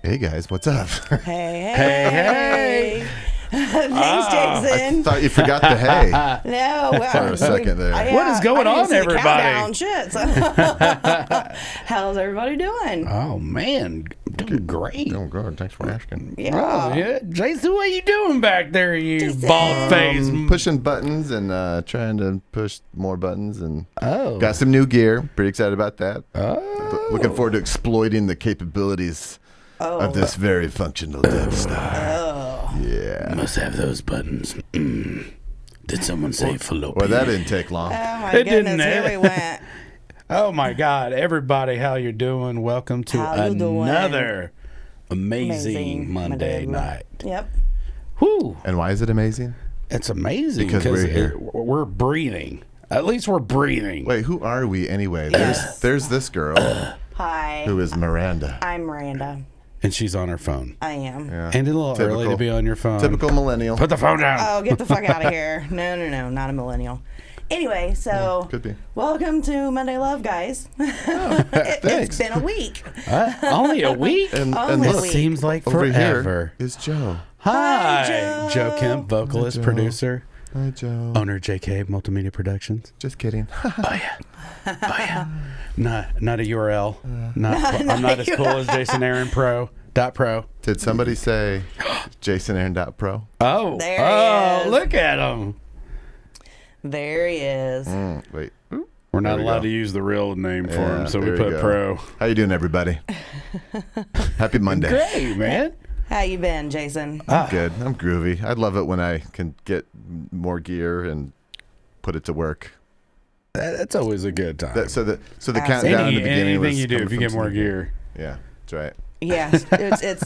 Hey guys, what's up? Hey. Thanks, Jason. I thought you forgot the hey. No, well, For a second there. What is going I didn't on, see the everybody? countdown. Shit. So. How's everybody doing? Oh man, doing great. Oh, good. Thanks for asking. Yeah. Oh, yeah. Jason, what are you doing back there, you Jason. bald face? Pushing buttons and trying to push more buttons and Oh. got some new gear. Pretty excited about that. Oh. Looking forward to exploiting the capabilities of this very functional dev stuff. Yeah. Must have those buttons. Did someone say fallopian? Well, that didn't take long. Oh my It goodness, didn't, here eh? we went. Oh my God, everybody, how you doing? Welcome to How you doing? another amazing Monday night. Yep. Whew, And why is it amazing? it's amazing Because we're here. We're breathing. At least we're breathing. Wait, who are we anyway? Yes. There's this girl Hi. who is Miranda. I'm Miranda. And she's on her phone. I am. Yeah. And a little early to be on your phone. Typical millennial. Put the phone down. Oh, get the fuck out of here. No, not a millennial. Anyway, so Could be. welcome to Monday Love, guys. It's Thanks. been a week. Only a week? And Only a look, week. Seems like over forever. here is Joe. Hi, Hi, Joe Kemp, vocalist, Hi, Joe. producer, Hi, Joe. owner JK Multimedia Productions. Just kidding. Oh yeah. Not a URL. I'm not as cool as Jason Aaron Pro. .pro. Did somebody say JasonAaron.pro? Oh, There he is. Look at him. There he is. Wait. We're not There we allowed go. to use the real name for Yeah, him, so we there you put go. Pro. How you doing, everybody? Happy Monday. Great, man. How you been, Jason? Good. I'm groovy. I love it when I can get more gear and put it to work. That's always a good time. So the Absolutely. countdown in the beginning Anything was you do coming if you from get more some- gear. Yeah, that's right. Yeah, it's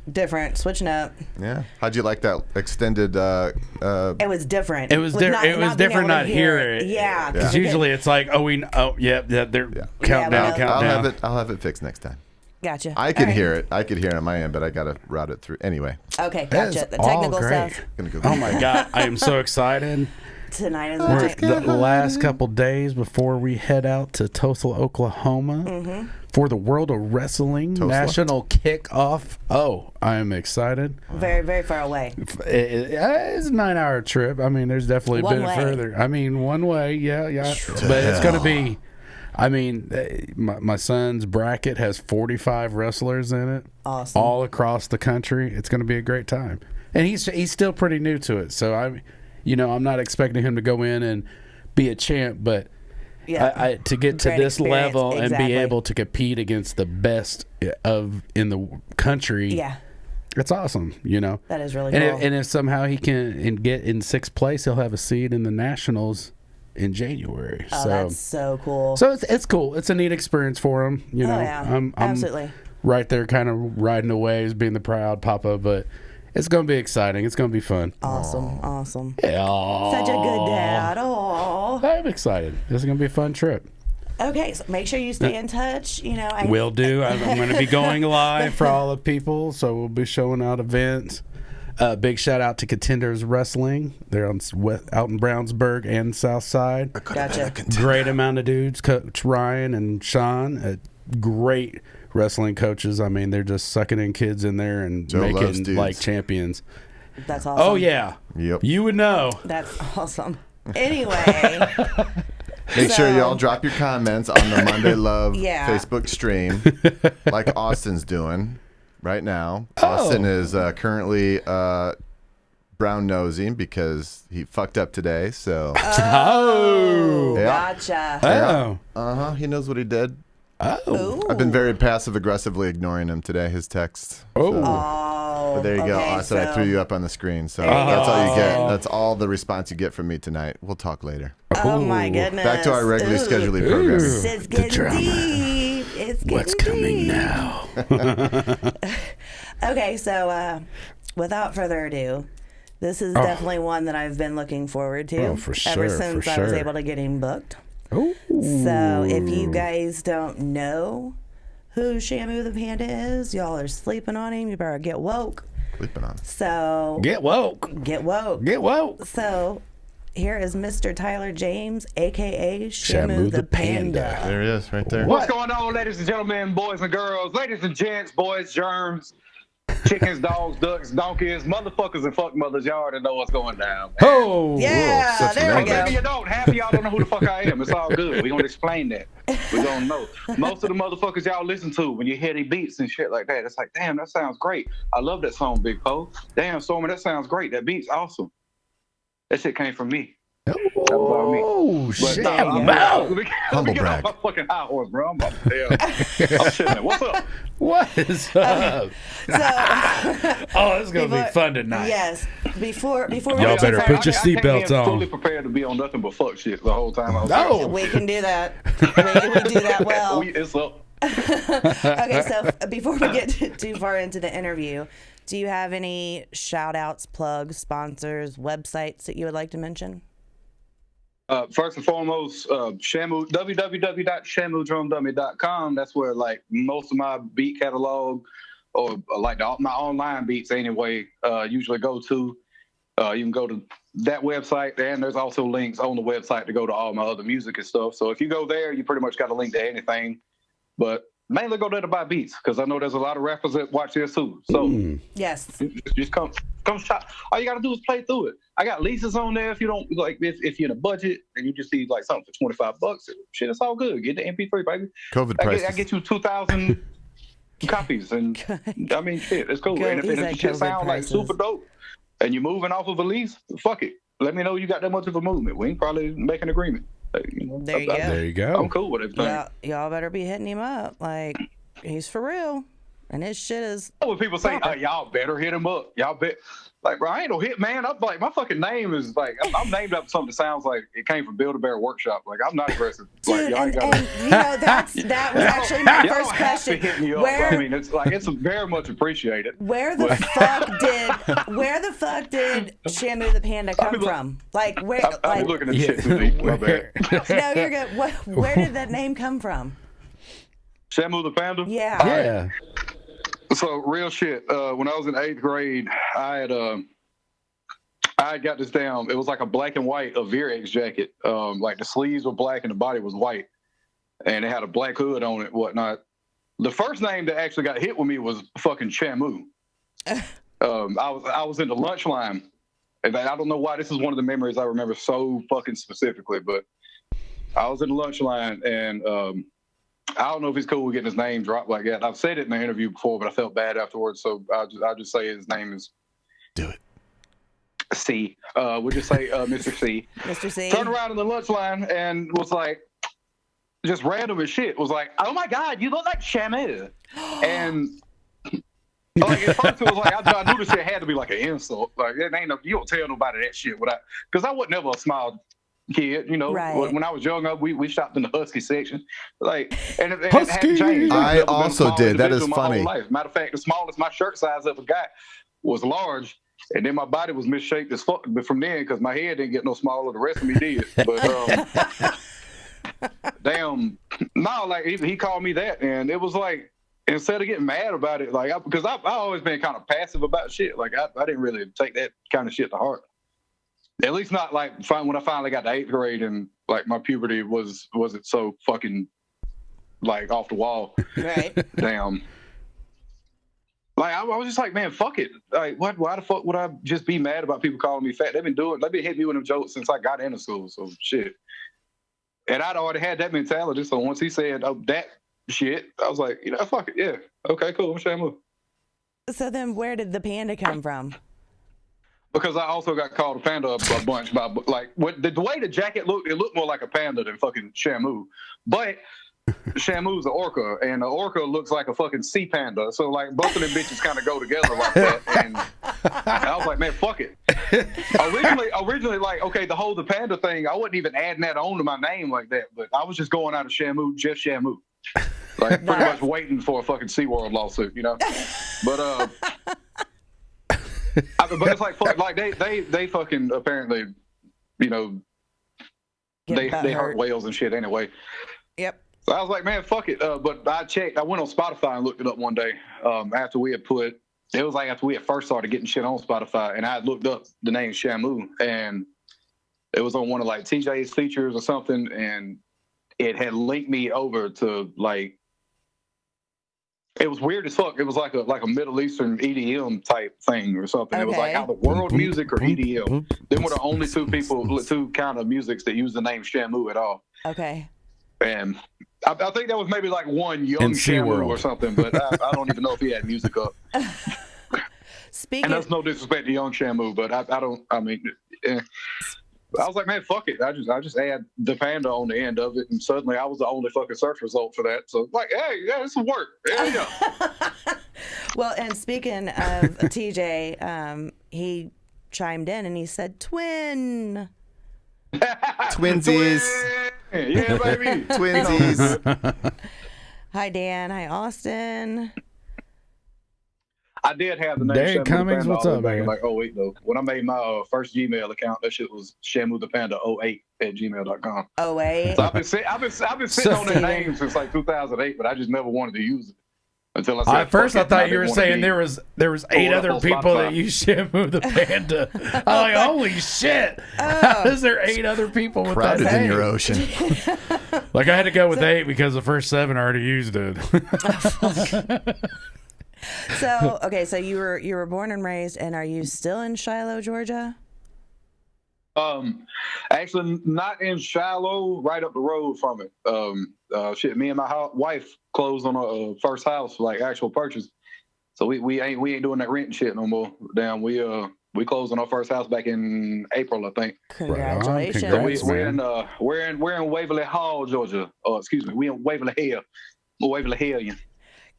different, switching up. Yeah. How'd you like that extended? It was different. It was With different. It was being different able to not hear it. Yeah, Because usually it's like, they're countdown. I'll have it fixed next time. Gotcha. I can All right. hear it. I could hear it on my end, but I gotta route it through anyway. Okay, That's gotcha. The all technical great. stuff Gonna go. Oh my God, I am so excited. tonight is We're night. the last couple days before we head out to Tulsa, Oklahoma for the World of Wrestling Tulsa? National Kickoff. Oh, I am excited. Very, very far away. It's a 9-hour trip. I mean, there's definitely One been way. further. I mean, one way, yeah. But it's going to be, I mean, my son's bracket has 45 wrestlers in it. Awesome. All across the country. It's going to be a great time. And he's still pretty new to it. So, I'm not expecting him to go in and be a champ, but Yeah. to get to Great this experience. level and Exactly. be able to compete against the best in the country, Yeah, it's awesome, that is really and cool. if somehow he can get in 6th place, he'll have a seat in the Nationals in January. Oh, so that's so cool. so it's cool. It's a neat experience for him. Oh, yeah. I'm Absolutely. right there, kind of riding the waves, being the proud papa, but. It's going to be exciting. It's going to be fun. Awesome. Yeah. Such a good dad. Oh. I'm excited. This is going to be a fun trip. Okay, so make sure you stay in touch. Will do. I'm going to be going live for all the people, so we'll be showing out events. Big shout out to Contenders Wrestling. They're out in Brownsburg and South Side. Gotcha. Great amount of dudes. Coach Ryan and Sean, great wrestling coaches. I mean, they're just sucking in kids in there and Joe loves making dudes. like champions. That's awesome. Oh yeah. Yep. You would know. That's awesome. Anyway, Make sure So- y'all drop your comments on the Monday Love Yeah. Facebook stream, like Austin's doing right now. Oh. Austin is currently brown nosing because he fucked up today. So Oh. yeah. gotcha. Oh. He knows what he did. Oh. Ooh. I've been very passive aggressively ignoring him today. His texts. Oh. Oh, But there you go, okay, Austin. I threw you up on the screen, so There you that's go. all you get. Oh. That's all the response you get from me tonight. We'll talk later. Oh my Ooh. goodness. Back to our regularly Ooh. scheduled Ooh. programming. It's getting drama. deep. It's getting What's coming deep. now? Okay, so without further ado, this is definitely one that I've been looking forward to Oh, for ever sure, since for I was sure. able to get him booked. Oh. So if you guys don't know who Shamu the Panda is, y'all are sleeping on him. You better get woke. Sleeping on. So Get woke. get woke. Get woke. So here is Mr. Tyler James, a.k.a. Shamu the Panda. There he is, right there. What's going on, ladies and gentlemen, boys and girls, ladies and gents, boys, germs, chickens, dogs, ducks, donkeys, motherfuckers, and fuck mothers? Y'all already know what's going down, man. Oh, Yeah, such there we an go. Maybe you don't. Half of y'all don't know who the fuck I am. It's all good. We're going to explain that. We're going to know. Most of the motherfuckers y'all listen to when you hear they beats and shit like that, it's like, damn, that sounds great. I love that song, Big Poe. Damn, Stormy, that sounds great. That beat's awesome. That shit came from me. Oh, shit. Humble Let me get brag. off my fucking high horse, bro. I'm chilling. What's up? What is up? So, Oh, it's going to be fun tonight. yes, before we Y'all get too better far- put your I came seatbelts in on. fully prepared to be on nothing but fuck shit the whole time I was No. there. We can do that. We do that well. It's up. Okay, so before we get too far into the interview, do you have any shout outs, plugs, sponsors, websites that you would like to mention? First and foremost, Shamu, www.shamudrumdummy.com. That's where like most of my beat catalog or like my online beats anyway usually go to. You can go to that website, and there's also links on the website to go to all my other music and stuff. So if you go there, you pretty much got a link to anything. But mainly go there to buy beats because I know there's a lot of rappers that watch this too. So Yes. just come shop. All you gotta do is play through it. I got leases on there. If you don't like, if you're in a budget and you just need like something for $25, shit, it's all good. Get the MP3, baby. COVID I prices. get you 2,000 copies, and I mean, shit, it's cool. Good. And if He's the at shit COVID sound like prices. super dope, and you're moving off of a lease, fuck it. Let me know you got that much of a movement. We can probably make an agreement. There you go. There you go. I'm cool with everything. Y'all better be hitting him up. Like, he's for real. And his shit is. When people say, oh, y'all better hit him up. Y'all bet. Like, bro, I ain't no hit man. I'm like, my fucking name is like, I'm named after something that sounds like it came from Build-A-Bear Workshop. Like, I'm not aggressive. Like, Dude, y'all ain't and gotta. you know, that was actually my Y'all first don't have to question. hit me up. I mean, it's like, it's very much appreciated. Where the fuck did Shamu the Panda come from? Like, where? I'll be looking at shit too deep. My bad. No, you're good. Where did that name come from? Shamu the Panda? Yeah. Yeah. So real shit. When I was in 8th grade, I had got this down. It was like a black and white Verex jacket. Like the sleeves were black and the body was white, and it had a black hood on it, whatnot. The first name that actually got hit with me was fucking Shamu. I was in the lunch line, and I don't know why this is one of the memories I remember so fucking specifically, but I was in the lunch line, and I don't know if he's cool with getting his name dropped like that. I've said it in the interview before, but I felt bad afterwards, so I'll just say his name is Do it. C. We'll just say Mr. C. Mr. C. Turned around in the lunch line and was like, just random as shit, was like, oh my God, you look like Shamu. And like at first it was like, I knew this shit had to be like an insult. Like, it ain't you don't tell nobody that shit because I wasn't never a smile kid, you know. Right. When I was young, we shopped in the Husky section. Like, and it Husky. hadn't changed. I I've never been a also small did. That is individual my whole funny. life. Matter of fact, the smallest my shirt size ever got was large. And then my body was misshaped as fuck but from then because my head didn't get no smaller. The rest of me did. But damn, no, like he called me that, and it was like instead of getting mad about it, like because I've always been kind of passive about shit. Like I didn't really take that kind of shit to heart. At least not like when I finally got to 8th grade and like my puberty wasn't so fucking like off the wall. Right. Damn. Like I was just like, man, fuck it. Like, why the fuck would I just be mad about people calling me fat? They've been hitting me with them jokes since I got into school. So shit. And I'd already had that mentality. So once he said, "Oh, that shit," I was like, you know, fuck it, yeah, okay, cool, I'm Shamu. So then, where did the panda come from? Because I also got called a panda a bunch by like the way the jacket looked. It looked more like a panda than fucking Shamu, but. Shamu's an orca, and the orca looks like a fucking sea panda. So like both of them bitches kind of go together like that. And I was like, man, fuck it. Originally, like, okay, the panda thing, I wasn't even adding that on to my name like that. But I was just going out of Shamu, just Shamu, like pretty much waiting for a fucking SeaWorld lawsuit, you know. But but it's like fuck, like they fucking apparently, you know, they hurt whales and shit anyway. Yep. So I was like, man, fuck it. But I went on Spotify and looked it up one day after we had first started getting shit on Spotify, and I had looked up the name Shamu, and It was on one of like TJ's features or something, and it had linked me over to like. It was weird as fuck. It was like a Middle Eastern EDM type thing or something. It was like either world music or EDM. Them were the only two kind of musics that use the name Shamu at all. Okay. And I think that was maybe like one young Shamu or something, but I don't even know if he had music up. And that's no disrespect to young Shamu, but I was like, man, fuck it. I just add the Panda on the end of it, and suddenly I was the only fucking search result for that. So like, hey, yeah, this will work. There you go. Well, and speaking of TJ, he chimed in and he said, "Twin." Twinsies. Yeah, baby. Twinsies. Hi, Dan. Hi, Austin. I did have the name Dave Shamu Cummings, the Panda what's up, man? like 08 though. When I made my first Gmail account, that shit was Shamu the Panda 08 at gmail.com. 08. So I've been sitting on that name since like 2008, but I just never wanted to use it until I said. At first, I thought you were saying there was 8 other people that use Shamu the Panda. I'm like, holy shit! How is there 8 other people with Crowded that name? in your ocean. Like I had to go with 8 because the first 7 already used it. So okay, so you were born and raised, and are you still in Shiloh, Georgia? Actually, not in Shiloh, right up the road from it. Shit, me and my wife closed on a first house, like actual purchase. So we ain't doing that rent shit no more. Damn, we closed on our first house back in April, I think. Congratulations. Congrats, we're in Waverly Hall, Georgia. Excuse me, we in Waverly Hill. Waverly Hill.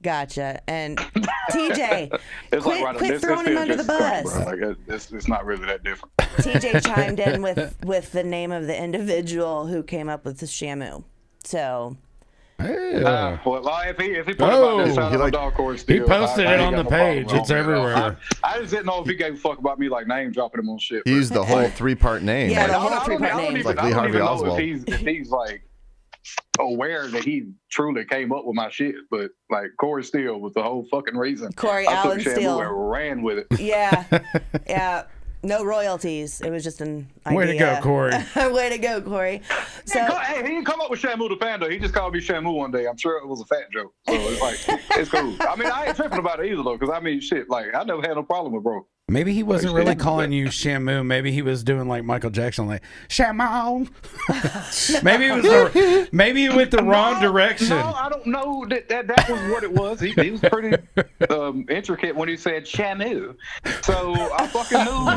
Gotcha. And TJ, quit quit throwing him under the bus. Like, it's not really that different. TJ chimed in with the name of the individual who came up with the Shamu. So. Yeah. Well, if he put about this out of the dog course, he posted it on the page. It's everywhere. I just didn't know if he gave a fuck about me like name dropping him on shit. He used the whole 3-part name. Yeah, like, the whole 3-part name. Like I Lee don't Harvey even know Oswald. if he's like aware that he truly came up with my shit, but like Corey Steele was the whole fucking reason. Corey I Allen took Shamu Steele and ran with it. Yeah. No royalties. It was just an idea. Way to go, Corey. Way to go, Corey. So Hey, he didn't come up with Shamu the Panda. He just called me Shamu one day. I'm sure it was a fat joke. So it's like, it's cool. I mean, I ain't tripping about it either, though, because I mean, shit, like, I never had no problem with bro. Maybe he wasn't really calling you Shamu. Maybe he was doing like Michael Jackson, like Shamu. Maybe he went the wrong direction. No, I don't know that was what it was. He was pretty intricate when he said Shamu. So I fucking knew.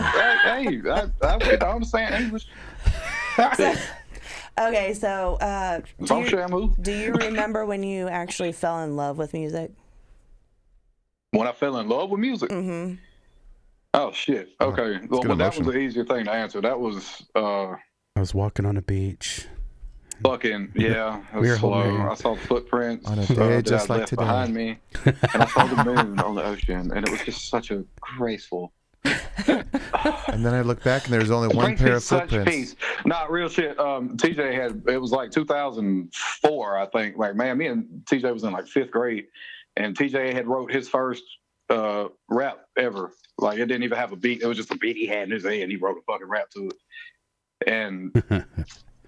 I understand English. okay, so Shamu. do you remember when you actually fell in love with music? When I fell in love with music? Mm-hmm. Oh, shit. Okay. Well, that was the easier thing to answer. That was... I was walking on a beach. Fucking, yeah. It was slow. I saw the footprints on a day just like today behind me. And I saw the moon on the ocean. And it was just such a graceful... And then I look back and there's only one pair of footprints. Peace. Nah, real shit. TJ had... It was like 2004, I think. Like, man, me and TJ was in like 5th grade. And TJ had wrote his first... rap ever. Like it didn't even have a beat. It was just a beat he had in his head. He wrote a fucking rap to it. And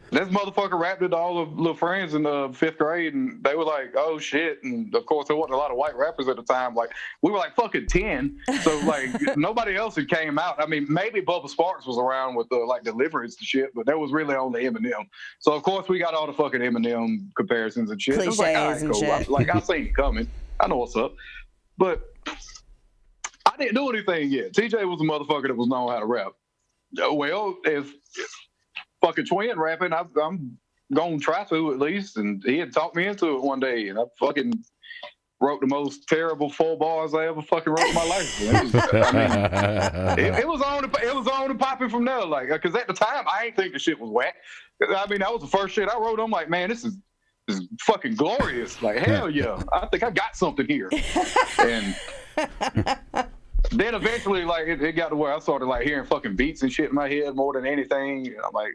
this motherfucker rapped it to all the little friends in the 5th grade, and they were like, "Oh shit!" And of course, there wasn't a lot of white rappers at the time. Like we were like fucking 10, so like nobody else had came out. I mean, maybe Bubba Sparks was around with the like Deliverance and shit, but there was really only Eminem. So of course, we got all the fucking Eminem comparisons and shit. It was like, all right, cool. I seen it coming. I know what's up, but I didn't do anything yet. TJ was a motherfucker that was known how to rap. Well, if fucking Twin rapping, I'm going to try to at least. And he had talked me into it one day, and I fucking wrote the most terrible 4 bars I ever fucking wrote in my life. It was on and popping from there. Like, because at the time, I ain't think the shit was whack. I mean, that was the first shit I wrote. I'm like, man, this is fucking glorious. Like, hell yeah. I think I got something here. And then eventually, like, it got to where I started, like, hearing fucking beats and shit in my head more than anything. And I'm like,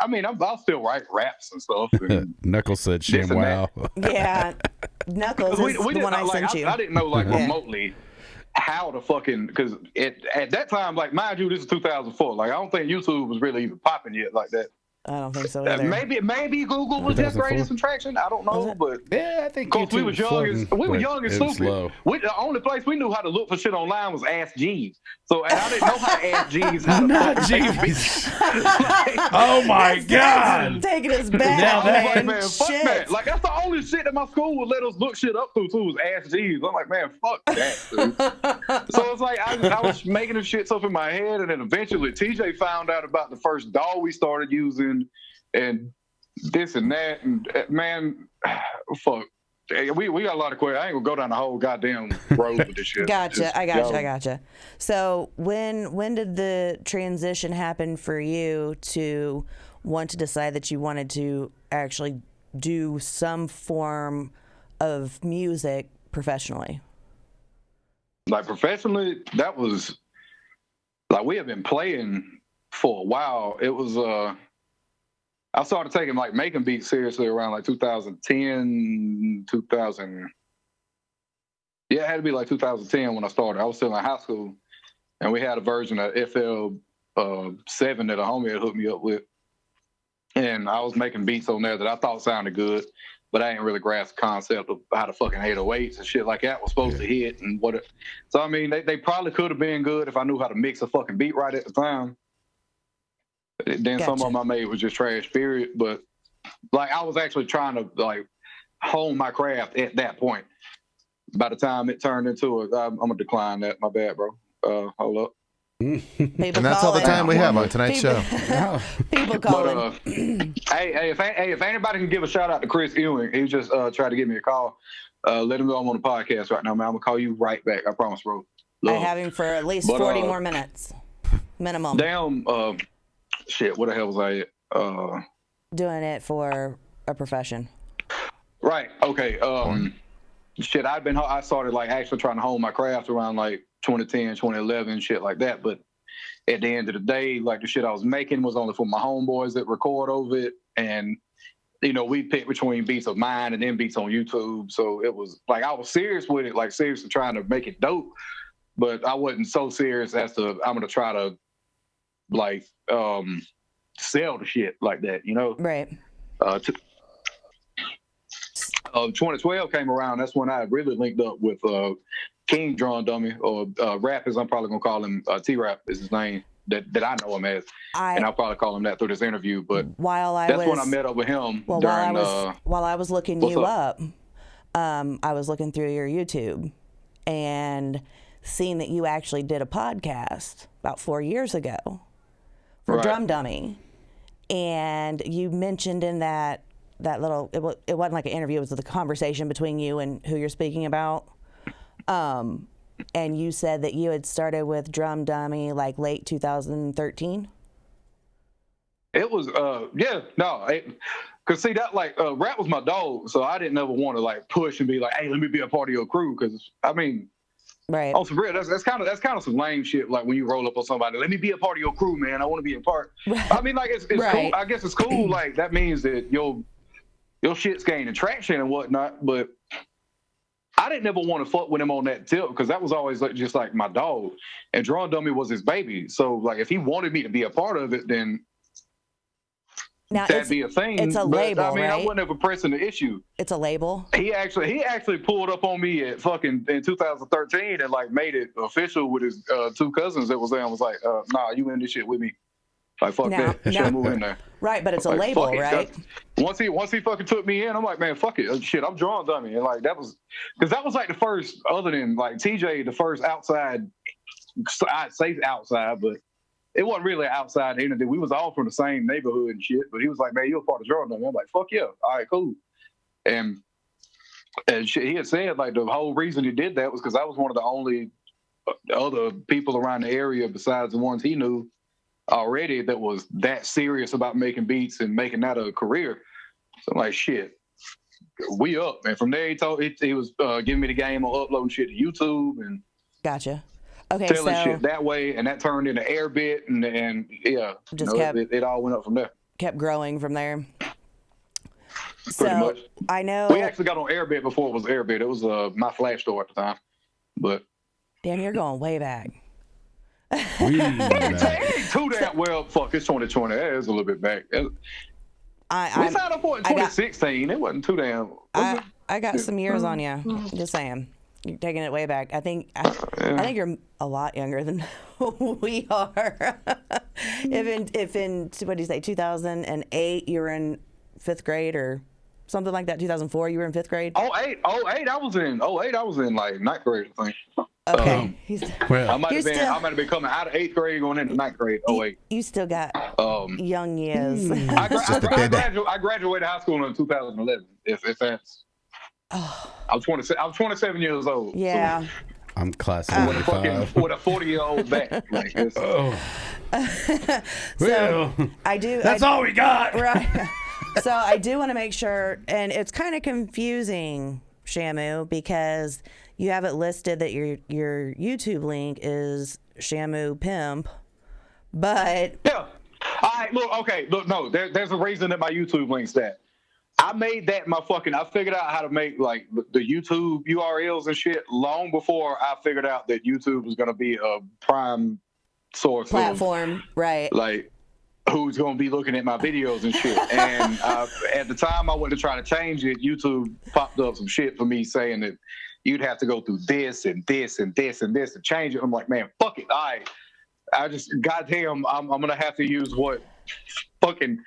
I mean, I'll still write raps and stuff. And Knuckles said, "Shim, wow." Yeah. Knuckles is the one I sent you. I didn't know, like, remotely how to fucking, because at that time, like, mind you, this is 2004. Like, I don't think YouTube was really even popping yet like that. I don't think so either. Maybe Google was just 2004? gaining some traction. I don't know, but Yeah, I think. of course we was young and stupid. Slow. The only place we knew how to look for shit online was Ask Jeeves. So and I didn't know how to ask Jeeves. Not Jeeves. Oh my God! Taking us back. Now I was that- like, man, fuck that. Like, that's the only shit that my school would let us look shit up through, too, was Ask Jeeves. I'm like, man, fuck that, dude. So it's like, I was making the shits up in my head, and then eventually TJ found out about the first doll we started using, and this and that, and man, fuck. We got a lot of questions. I ain't gonna go down the whole goddamn road with this shit. Gotcha. I gotcha. So when did the transition happen for you to want to decide that you wanted to actually do some form of music professionally? Like, professionally, that was like, we have been playing for a while. It was I started taking like making beats seriously around like 2010, 2000. Yeah, it had to be like 2010 when I started. I was still in high school, and we had a version of FL7 that a homie had hooked me up with, and I was making beats on there that I thought sounded good, but I ain't really grasped the concept of how the fucking 808s and shit like that was supposed to hit and what. So I mean, they probably could have been good if I knew how to mix a fucking beat right at the time. Then some of them I made was just trash, period. But like, I was actually trying to like hone my craft at that point. By the time it turned into I'm gonna decline that. My bad, bro. Hold up. And that's all the time we have on tonight's show. People calling. But, hey, if anybody can give a shout out to Chris Ewing, he just tried to give me a call. Let him know I'm on the podcast right now, man. I'm gonna call you right back. I promise, bro. I have him for at least 40 more minutes, minimum. Damn. Shit. What the hell was I at? Doing it for a profession. Right. Okay. Shit. I started like actually trying to hone my craft around like 2010, 2011, shit like that. But at the end of the day, like, the shit I was making was only for my homeboys that record over it. And, you know, we picked between beats of mine and then beats on YouTube. So it was like, I was serious with it, like seriously trying to make it dope. But I wasn't so serious as to, I'm going to try to like sell the shit like that, you know? Right. 2012 came around. That's when I really linked up with King Drum Dummy, or Rap, as I'm probably gonna call him. T-Rap is his name that I know him as, and I'll probably call him that through this interview. But that's when I met up with him. Well, during, while I was looking you up, I was looking through your YouTube and seeing that you actually did a podcast about 4 years ago for Drum Dummy, and you mentioned in that little, it wasn't like an interview, it was the conversation between you and who you're speaking about. And you said that you had started with Drum Dummy like late 2013. It was cause see that like Rap was my dog, so I didn't ever want to like push and be like, hey, let me be a part of your crew, cause I mean, right? On some real, that's kind of some lame shit. Like when you roll up on somebody, let me be a part of your crew, man. I want to be a part. Right. I mean, like it's cool. I guess it's cool. Like that means that your shit's gaining traction and whatnot, but I didn't ever want to fuck with him on that tip, because that was always like, just like my dog, and Drum Dummy was his baby. So like if he wanted me to be a part of it, then that'd be a thing. It's a label, I mean, right? I wasn't ever pressing the issue. It's a label. He actually pulled up on me at fucking in 2013 and like made it official with his two cousins that was there and was like, nah, you in this shit with me. Like, fuck that. Should move in there. Right, but it's a like, label, right? Once he fucking took me in, I'm like, man, fuck it. Shit, I'm Drum Dummy. And like, that was, because that was like the first, other than like TJ, the first outside, I'd say outside, but it wasn't really outside anything. We was all from the same neighborhood and shit. But he was like, man, you're a part of Drum Dummy. I'm like, fuck yeah. All right, cool. And shit, he had said like the whole reason he did that was because I was one of the only other people around the area besides the ones he knew already that was that serious about making beats and making that a career. So I'm like, shit, we up. And from there he was giving me the game on uploading shit to YouTube and gotcha. Okay, telling shit that way, and that turned into Airbit, and yeah, just it all went up from there. Kept growing from there. Pretty much. I know we actually got on Airbit before it was Airbit. It was my Flash store at the time, but Damn, you're going way back. We It ain't too damn well. Fuck, it's 2020. It is a little bit back. We signed up for it in 2016. It wasn't too damn. I got some years on you. Just saying. You're taking it way back. I think you're a lot younger than we are. if in what do you say, 2008 you were in 5th grade or something like that. 2004 you were in 5th grade. 08 I was in like 9th grade, I think. Okay. I might have been coming out of 8th grade going into 9th grade. 08. You still got young years. I graduated high school in 2011. If that's. I was 27 years old. Yeah. So, I'm class 95. With a 40-year-old back. Like this. So I do. That's all we got. Right. So I do want to make sure, and it's kind of confusing, Shamu, because you have it listed that your YouTube link is Shamu Pimp, but yeah. All right. Look. No. There's a reason that my YouTube link's that. I made that I figured out how to make like the YouTube URLs and shit long before I figured out that YouTube was going to be a prime source platform, right? Like who's going to be looking at my videos and shit. And at the time I went to try to change it, YouTube popped up some shit for me saying that you'd have to go through this and this and this and this to change it. I'm like, man, fuck it. I just, goddamn, I'm going to have to use what fucking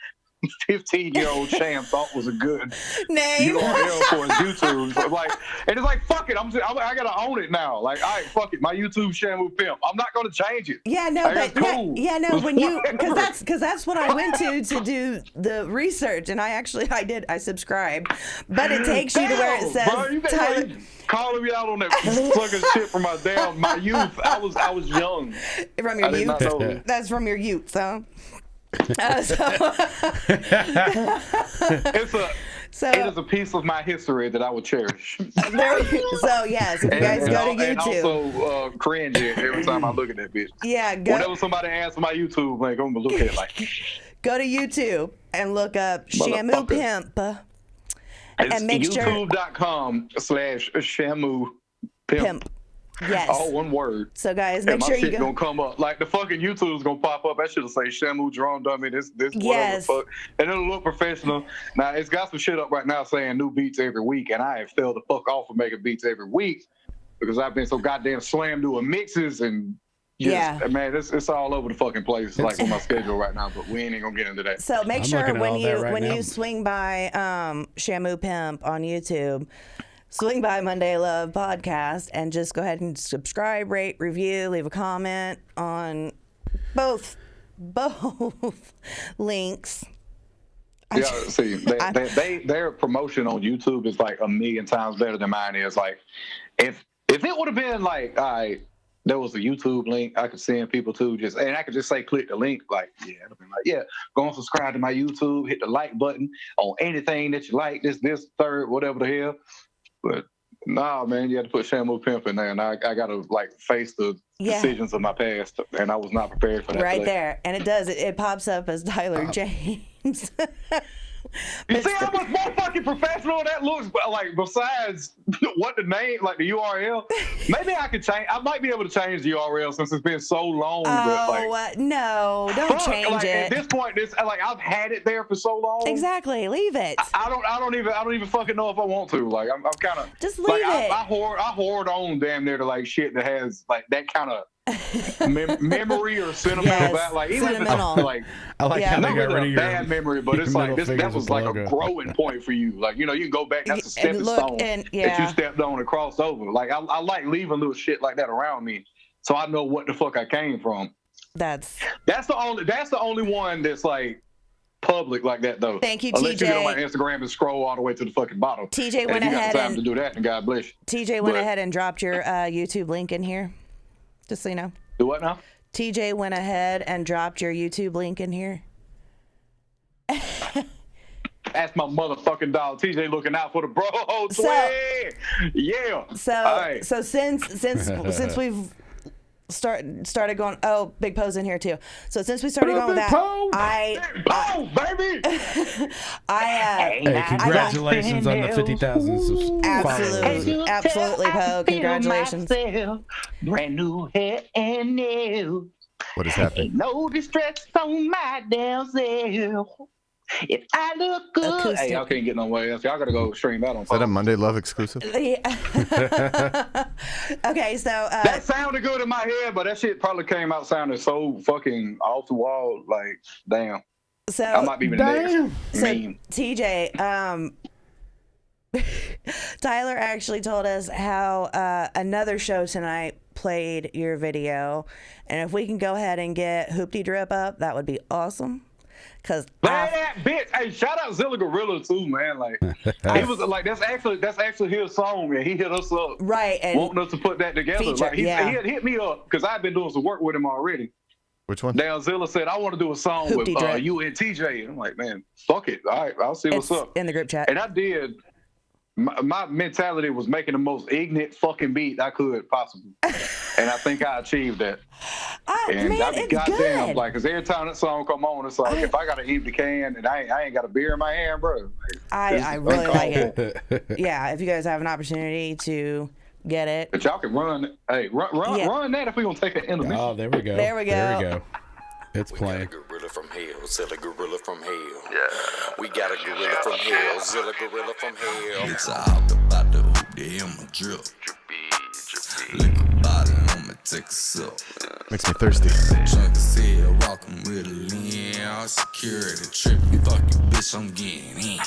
15-year-old Sham thought was a good name URL for his YouTube. So and it's like, fuck it. I gotta own it now. Like, all right, fuck it. My YouTube Shamu Pimp. I'm not gonna change it. Yeah, no, like, but cool. yeah, no. When you because that's what I went to do the research, and I subscribed, but it takes you to where it says bro, Tyler. Calling me out on that fucking shit from my youth. I was young. From your youth. That's from your youth, so. It is a piece of my history that I would cherish. So yes, if you guys go to YouTube, and also cringe it every time I look at that bitch. Yeah, whenever somebody asks my YouTube, like I'm gonna look at it like. Go to YouTube and look up Shamu Pimp. And make YouTube.com/Shamu Pimp. Yes. All one word. So guys, make sure you go. Gonna come up like the fucking YouTube's gonna pop up. That shit'll say Shamu Drone Dummy. This yes. Whatever the fuck, and it'll look professional. Now it's got some shit up right now saying new beats every week, and I have failed the fuck off of making beats every week because I've been so goddamn slammed doing mixes and. Man, it's all over the fucking place, like on my schedule right now. But we ain't gonna get into that. So make sure when you swing by Shamu Pimp on YouTube. Swing by Monday Love Podcast and just go ahead and subscribe, rate, review, leave a comment on both links. Yeah, see, their promotion on YouTube is like 1,000,000 times better than mine is. Like, if it would have been like, all right, there was a YouTube link I could send people to and I could just say click the link. Like, yeah, it'd be like, yeah, go and subscribe to my YouTube, hit the like button on anything that you like. This, third, whatever the hell. But nah, man, you had to put Shamu Pimp in there, and I got to like face the decisions of my past, and I was not prepared for that. Right there, and it pops up as Tyler James. You see how much more fucking professional that looks? Like, besides what the name, like the URL, maybe I could change. I might be able to change the URL since it's been so long. No, don't change it. At this point, I've had it there for so long. Exactly, leave it. I don't even fucking know if I want to. Like, I'm kind of just leave it. I hoard on damn near to like shit that has like that kind of. Memory or sentimental like even sentimental. If it's like I like how they got rid of your bad memory, but it's like that was like a growing point for you. Like, you can go back. That's a stepping stone that you stepped on and crossed over. Like I like leaving little shit like that around me, so I know what the fuck I came from. That's the only one that's like public like that though. Thank you, Unless TJ. You get on my Instagram and scroll all the way to the fucking bottom. TJ went ahead and to do that, and God bless you. TJ went ahead and dropped your YouTube link in here. Just so you know. Do what now? TJ went ahead and dropped your YouTube link in here. That's my motherfucking dog. TJ looking out for the bro. Yeah. So since we've started going. Oh, Big Po's in here too. So since we started going with that, baby. Hey, congratulations on the 50,000 followers. Absolutely, Po. Congratulations. Brand new hair and nails. What is happening? Ain't no distress on my damn self. If I look good. Acoustic. Hey, y'all can't get no way else. Y'all gotta go stream that on. Is that a Monday Love exclusive? Okay, so That sounded good in my head, but that shit probably came out sounding so fucking off the wall. Like, damn. so I might be the next meme. TJ, Tyler actually told us how another show tonight played your video, and if we can go ahead and get Hoopty Drip up, that would be awesome. Cause that bitch. Hey, shout out Zilla Gorilla too, man. Like, he was like, that's actually his song, man. He hit us up, right, and wanting us to put that together. feature, Like, he had hit me up because I've been doing some work with him already. Which one? Now Zilla said, I want to do a song Hoopty with Drip. you and TJ. And I'm like, man, fuck it. All right, I'll see what's it's up. in the group chat. And I did. My mentality was making the most ignorant fucking beat I could possibly, and I think I achieved that. And Man, I mean, it's goddamn, good. like, cause every time that song come on, it's like if I got an empty can and I ain't got a beer in my hand, bro. Like, I really like it. Yeah, if you guys have an opportunity to get it. But y'all can run. Hey, run that if we gonna take an intermission. Oh, there we go. There we go. It's playing. Gorilla from hell, Zilla Gorilla from hell. Yeah. We got a gorilla from hell, Zilla Gorilla from hell. It's all about the hoop, the him a drip. Lick a bottle on me, take a sip. Makes me thirsty. Chunk of seal, walking with a lean. Security tripping, fuck you, bitch, I'm getting in.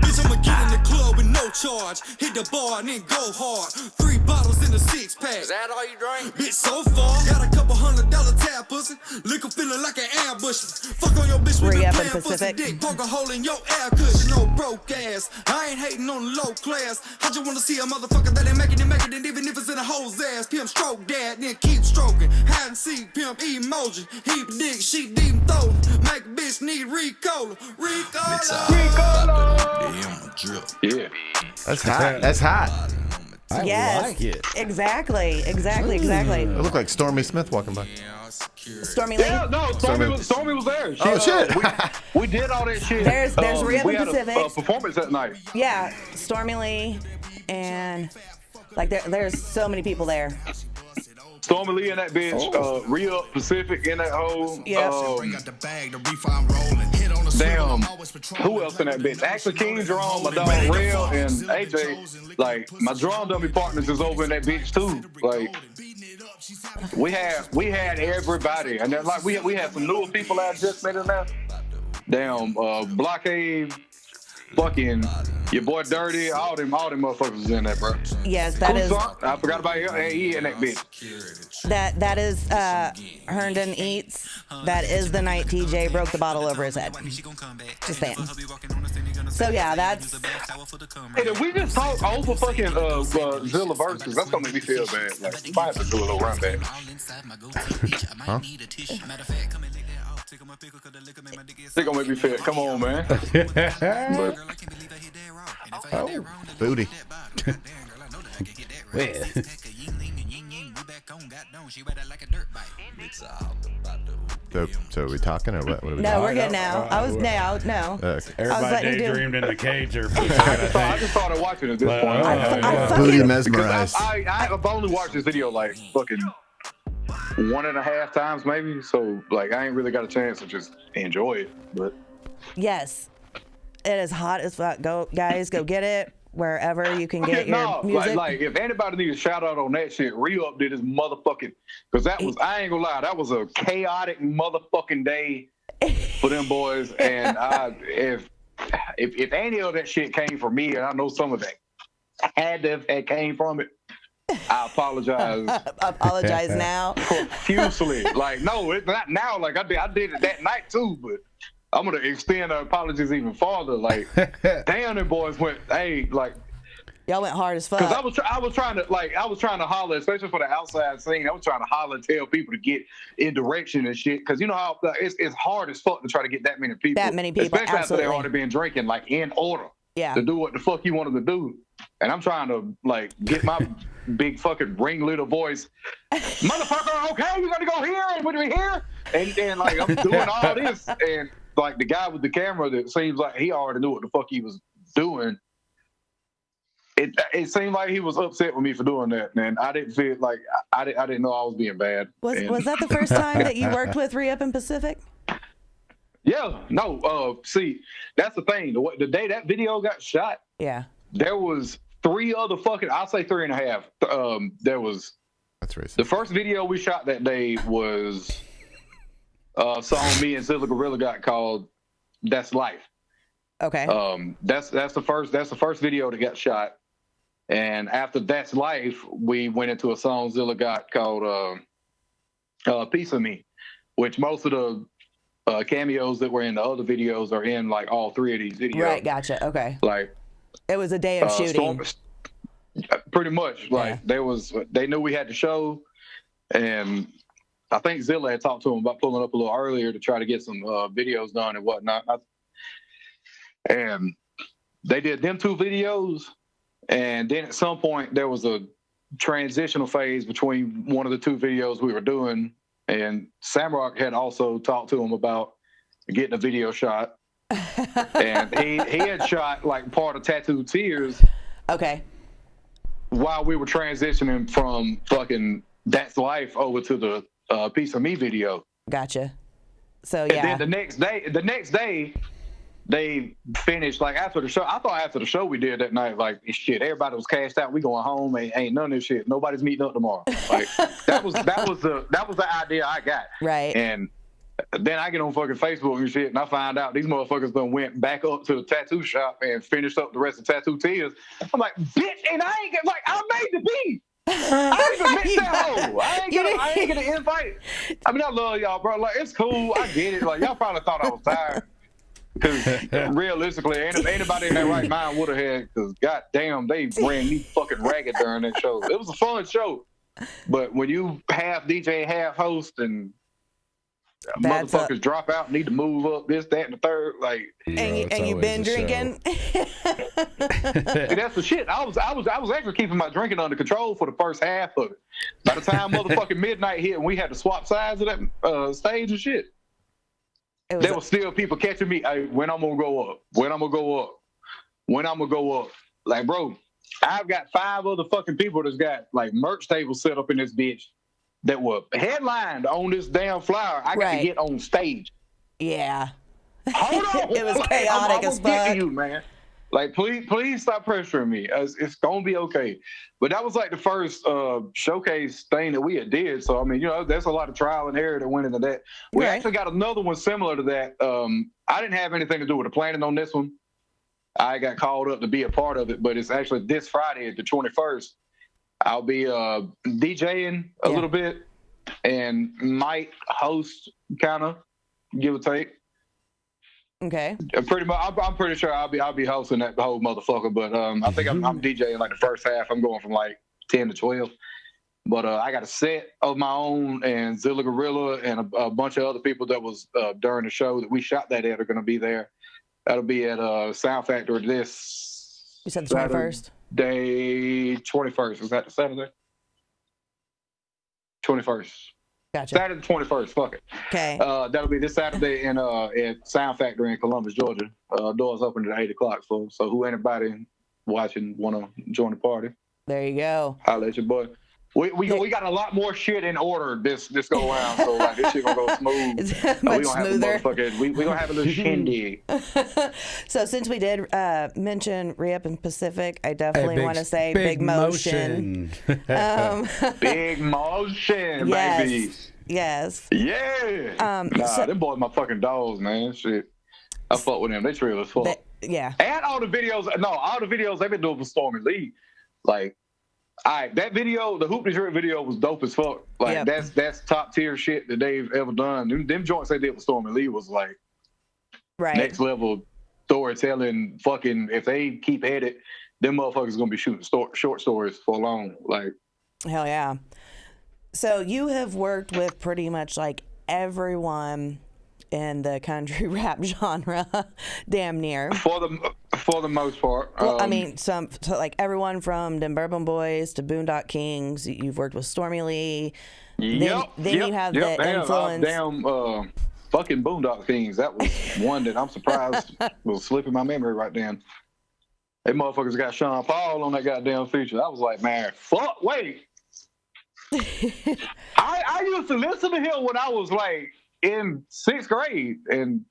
Bitch, I'ma get in the club with no charge. Hit the bar and then go hard. 3 bottles in a 6-pack. Is that all you drink? Bitch, so far, got a couple $100 tab pussy. Liquor feeling like an ambush. Fuck on your bitch with Re a up in plan pussy Pacific. dick. Poke a hole in your air cushion. No broke ass. I ain't hating on the low class. I just wanna see a motherfucker that ain't making it. And even if it's in a hoe's ass, pimp stroke that, then keep stroking. Hide and seek, pimp emoji. Heap dick, she deep throw. Make a bitch need Ricola. Yeah. That's hot. That's hot. I Yes, like it. Exactly. It looked like Stormy Smith walking by. Stormy Lee. Yeah, no, Stormy was there. Oh, shit. We did all that shit. There's Re-Up we in had Pacific. a performance that night. Yeah, Stormy Lee, and like there's so many people there. Stormy Lee in that bitch, Re-Up Pacific in that whole. Yeah. Damn, who else in that bitch? Actually, King Drum, my dog Real, and AJ. Like, my drum dummy partners is over in that bitch too. Like, we had everybody, and then like we had some newer people that just made it now. Damn, Blockade, fucking your boy Dirty, all them motherfuckers was in that, bro. Yes, that is. I forgot about he in that bitch. That is Herndon Eats. That is the night TJ broke the bottle over his head. Just saying. So yeah, that's. Hey, if we just talk over fucking Zilla verses, that's gonna make me feel bad. Like, we might have to do a little run back. Huh? They gonna make me feel. Come on, man. Oh, booty. So are we talking or what? What are we No, doing? we're good now. I was no. Okay. Everybody letting you do- daydreamed in the cage or I just started watching at this point. I Booty fucking, mesmerized. I've only watched this video like fucking 1.5 times maybe, so like I ain't really got a chance to just enjoy it. But yes, it is hot as fuck. Go guys, go get it wherever you can get your music. like if anybody needs a shout out on that shit, Re-Up did his motherfucking, because that was, I ain't gonna lie, that was a chaotic motherfucking day for them boys. And if any of that shit came from me, and I know some of that had to have came from it, I apologize. Apologize now. Profusely. Like, no, it's not now. Like, I did it that night too, but I'm gonna extend the apologies even farther. Like, damn, them boys went, hey, like, Y'all went hard as fuck. because I was trying to holler, especially for the outside scene. I was trying to holler and tell people to get in direction and shit. Because you know how it's hard as fuck to try to get that many people. Especially absolutely. after they already been drinking, like in order. Yeah. To do what the fuck you want them to do. And I'm trying to like get my big fucking ringleader voice. Motherfucker, okay, we're gonna go here and we're here. And like I'm doing all this, and like the guy with the camera that seems like he already knew what the fuck he was doing. It seemed like he was upset with me for doing that, and I didn't feel like I didn't know I was being bad. Was that the first time that you worked with Re-Up and Pacific? Yeah, no. See, that's the thing. The day that video got shot, there was 3 other fucking. I'll say 3.5. There was. That's racist. The first video we shot that day was a song me and Zilla Gorilla got called "That's Life." Okay. That's the first video that got shot. And after That's Life, we went into a song Zilla got called Piece of Me, which most of the cameos that were in the other videos are in like all 3 of these videos. Right, gotcha. Okay. Like it was a day of shooting. Pretty much. Like they knew we had the show, and I think Zilla had talked to him about pulling up a little earlier to try to get some videos done and whatnot. And they did them 2 videos. And then at some point there was a transitional phase between one of the 2 videos we were doing, and Samrock had also talked to him about getting a video shot. And he had shot like part of Tattooed Tears. Okay. While we were transitioning from fucking That's Life over to the Piece of Me video. Gotcha. So yeah. And then the next day they finished, like after the show. I thought after the show we did that night, like shit, everybody was cashed out. We going home. Ain't none of this shit. Nobody's meeting up tomorrow. Like that was the idea I got. Right. And then I get on fucking Facebook and shit, and I find out these motherfuckers done went back up to the tattoo shop and finished up the rest of Tattoo Tears. I'm like, bitch, and I ain't get like I made the beat. I didn't even miss that hoe. I ain't get an invite. I mean, I love y'all, bro. Like it's cool. I get it. Like y'all probably thought I was tired. Because realistically, anybody in their right mind would have had, because goddamn, they ran me fucking ragged during that show. It was a fun show. But when you half DJ, half host, and motherfuckers drop out, need to move up, this, that, and the third, like. And you've been drinking? That's the shit. I was actually keeping my drinking under control for the first half of it. By the time motherfucking midnight hit and we had to swap sides of that stage and shit. There were still people catching me. Hey, when I'm gonna go up? When I'm gonna go up? When I'm gonna go up? Like, bro, I've got 5 other fucking people that's got like merch tables set up in this bitch that were headlined on this damn flyer. I got to get on stage. Yeah. Hold on. It was chaotic as fuck. Get to you, man. Like, please stop pressuring me. It's gonna be okay. But that was like the first showcase thing that we had did. So I mean, you know, there's a lot of trial and error that went into that. We actually got another one similar to that. I didn't have anything to do with the planning on this one. I got called up to be a part of it, but it's actually this Friday, the 21st. I'll be DJing a little bit and might host, kind of, give or take. Okay. Pretty much, I'm pretty sure I'll be hosting that whole motherfucker. But I think I'm DJing like the first half. I'm going from like 10 to 12. But I got a set of my own, and Zilla Gorilla and a bunch of other people that was during the show that we shot that at are going to be there. That'll be at Sound Factory this. You said the 21st. Day 21st. Is that the Saturday? 21st. Gotcha. Saturday the 21st. Fuck it. Okay. That'll be this Saturday in at Sound Factory in Columbus, Georgia. Doors open at 8 o'clock. So who anybody watching want to join the party? There you go. Holla at your boy. We got a lot more shit in order this go around, so like this shit gonna go smooth. It's we much gonna smoother. We gonna have a little shindig. So since we did mention Re-Up and Pacific, I definitely want to say Big Motion. Big Motion, yes. baby. Yes. Yeah. Them boys my fucking dogs, man. Shit. I fuck with them. They real as fuck. Yeah. And all the videos they've been doing for Stormy Lee. Like, that video, the Hoop Drip video was dope as fuck. Like, that's top tier shit that they've ever done. Them joints they did with Stormy Lee was like next level storytelling. Fucking, if they keep at it, them motherfuckers gonna be shooting short stories for long. Like, hell yeah. So you have worked with pretty much like everyone in the country rap genre, damn near. For For the most part. Well, I mean, so like everyone from them Bourbon Boys to Boondock Kings. You've worked with Stormy Lee. Then you have the influence. Fucking Boondock Kings. That was one that I'm surprised was slipping my memory right then. They motherfuckers got Sean Paul on that goddamn feature. I was like, man, fuck, wait. I used to listen to him when I was like in 6th grade, and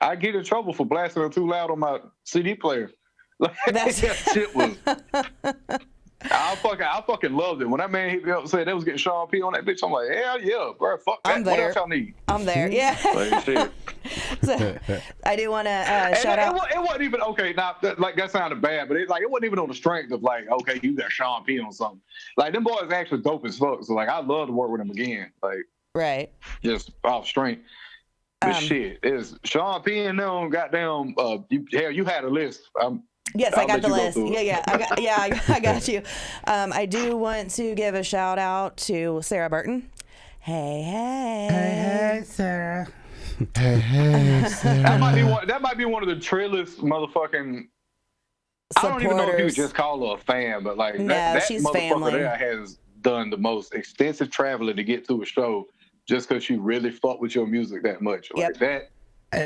I get in trouble for blasting it too loud on my CD player. Like, that shit was. I fucking loved it. When that man hit me up and said they was getting Sean P on that bitch, I'm like, hell yeah, bro, fuck that. What else y'all need? I'm there, yeah. Like, shit. So, I do want to shout out. It wasn't even okay. Now, like that sounded bad, but it wasn't even on the strength of like, okay, you got Sean P on something. Like them boys actually dope as fuck. So like, I'd love to work with them again. Like, right, just off strength. But shit, is Sean P and them goddamn? You had a list. Yes, I got the list. I got you. I do want to give a shout out to Sarah Burton. Hey, Sarah. Hey, Sarah. That might be one of the trillest motherfucking. I don't even know if you would just call her a fan, but like that she's motherfucker family. there has done the most extensive traveling to get to a show just because she really fuck with your music that much. Like that.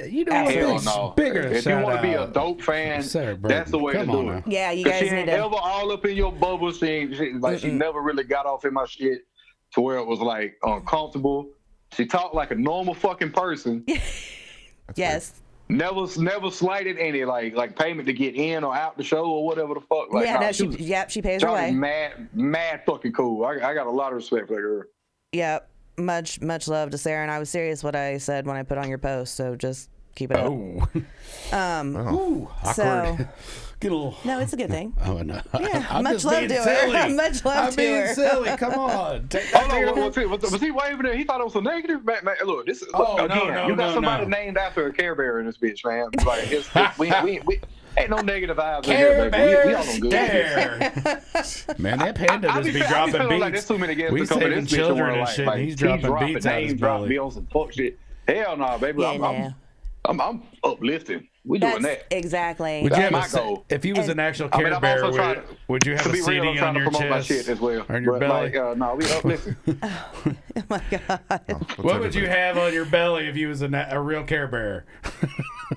You know what? Bigger. If you want to be a dope fan, that's the way to do it. Yeah, you guys she ain't ever all up in your bubble. She never really got off in my shit to where it was like uncomfortable. She talked like a normal fucking person. Yes. Never slighted any like payment to get in or out the show or whatever the fuck. Like, she pays her way. Mad fucking cool. I got a lot of respect for her. Yep. Much love to Sarah, and I was serious what I said when I put on your post, so just keep it up. Awkward. So, get a little. No, it's a good thing. Oh no. Yeah, much love to her. Much love to her. I'm being silly. Come on. Was he waving there? He thought it was a negative. Man, look, this is again. You got somebody named after a Care Bear in this bitch, man. Like we ain't no negative vibes in here, baby. We all on good. Man, that panda just be dropping beats. Like, there's too many guests we saving children and shit. He's dropping beats out his belly. Be on some fuck shit. Hell no, baby. I'm uplifting. We doing that. Exactly. Would That's my goal. If he was an actual Care Bear, would you have a CD on your chest? My shit as well. On your belly? No, we uplifting. Oh my God. What would you have on your belly if you was a real Care Bear?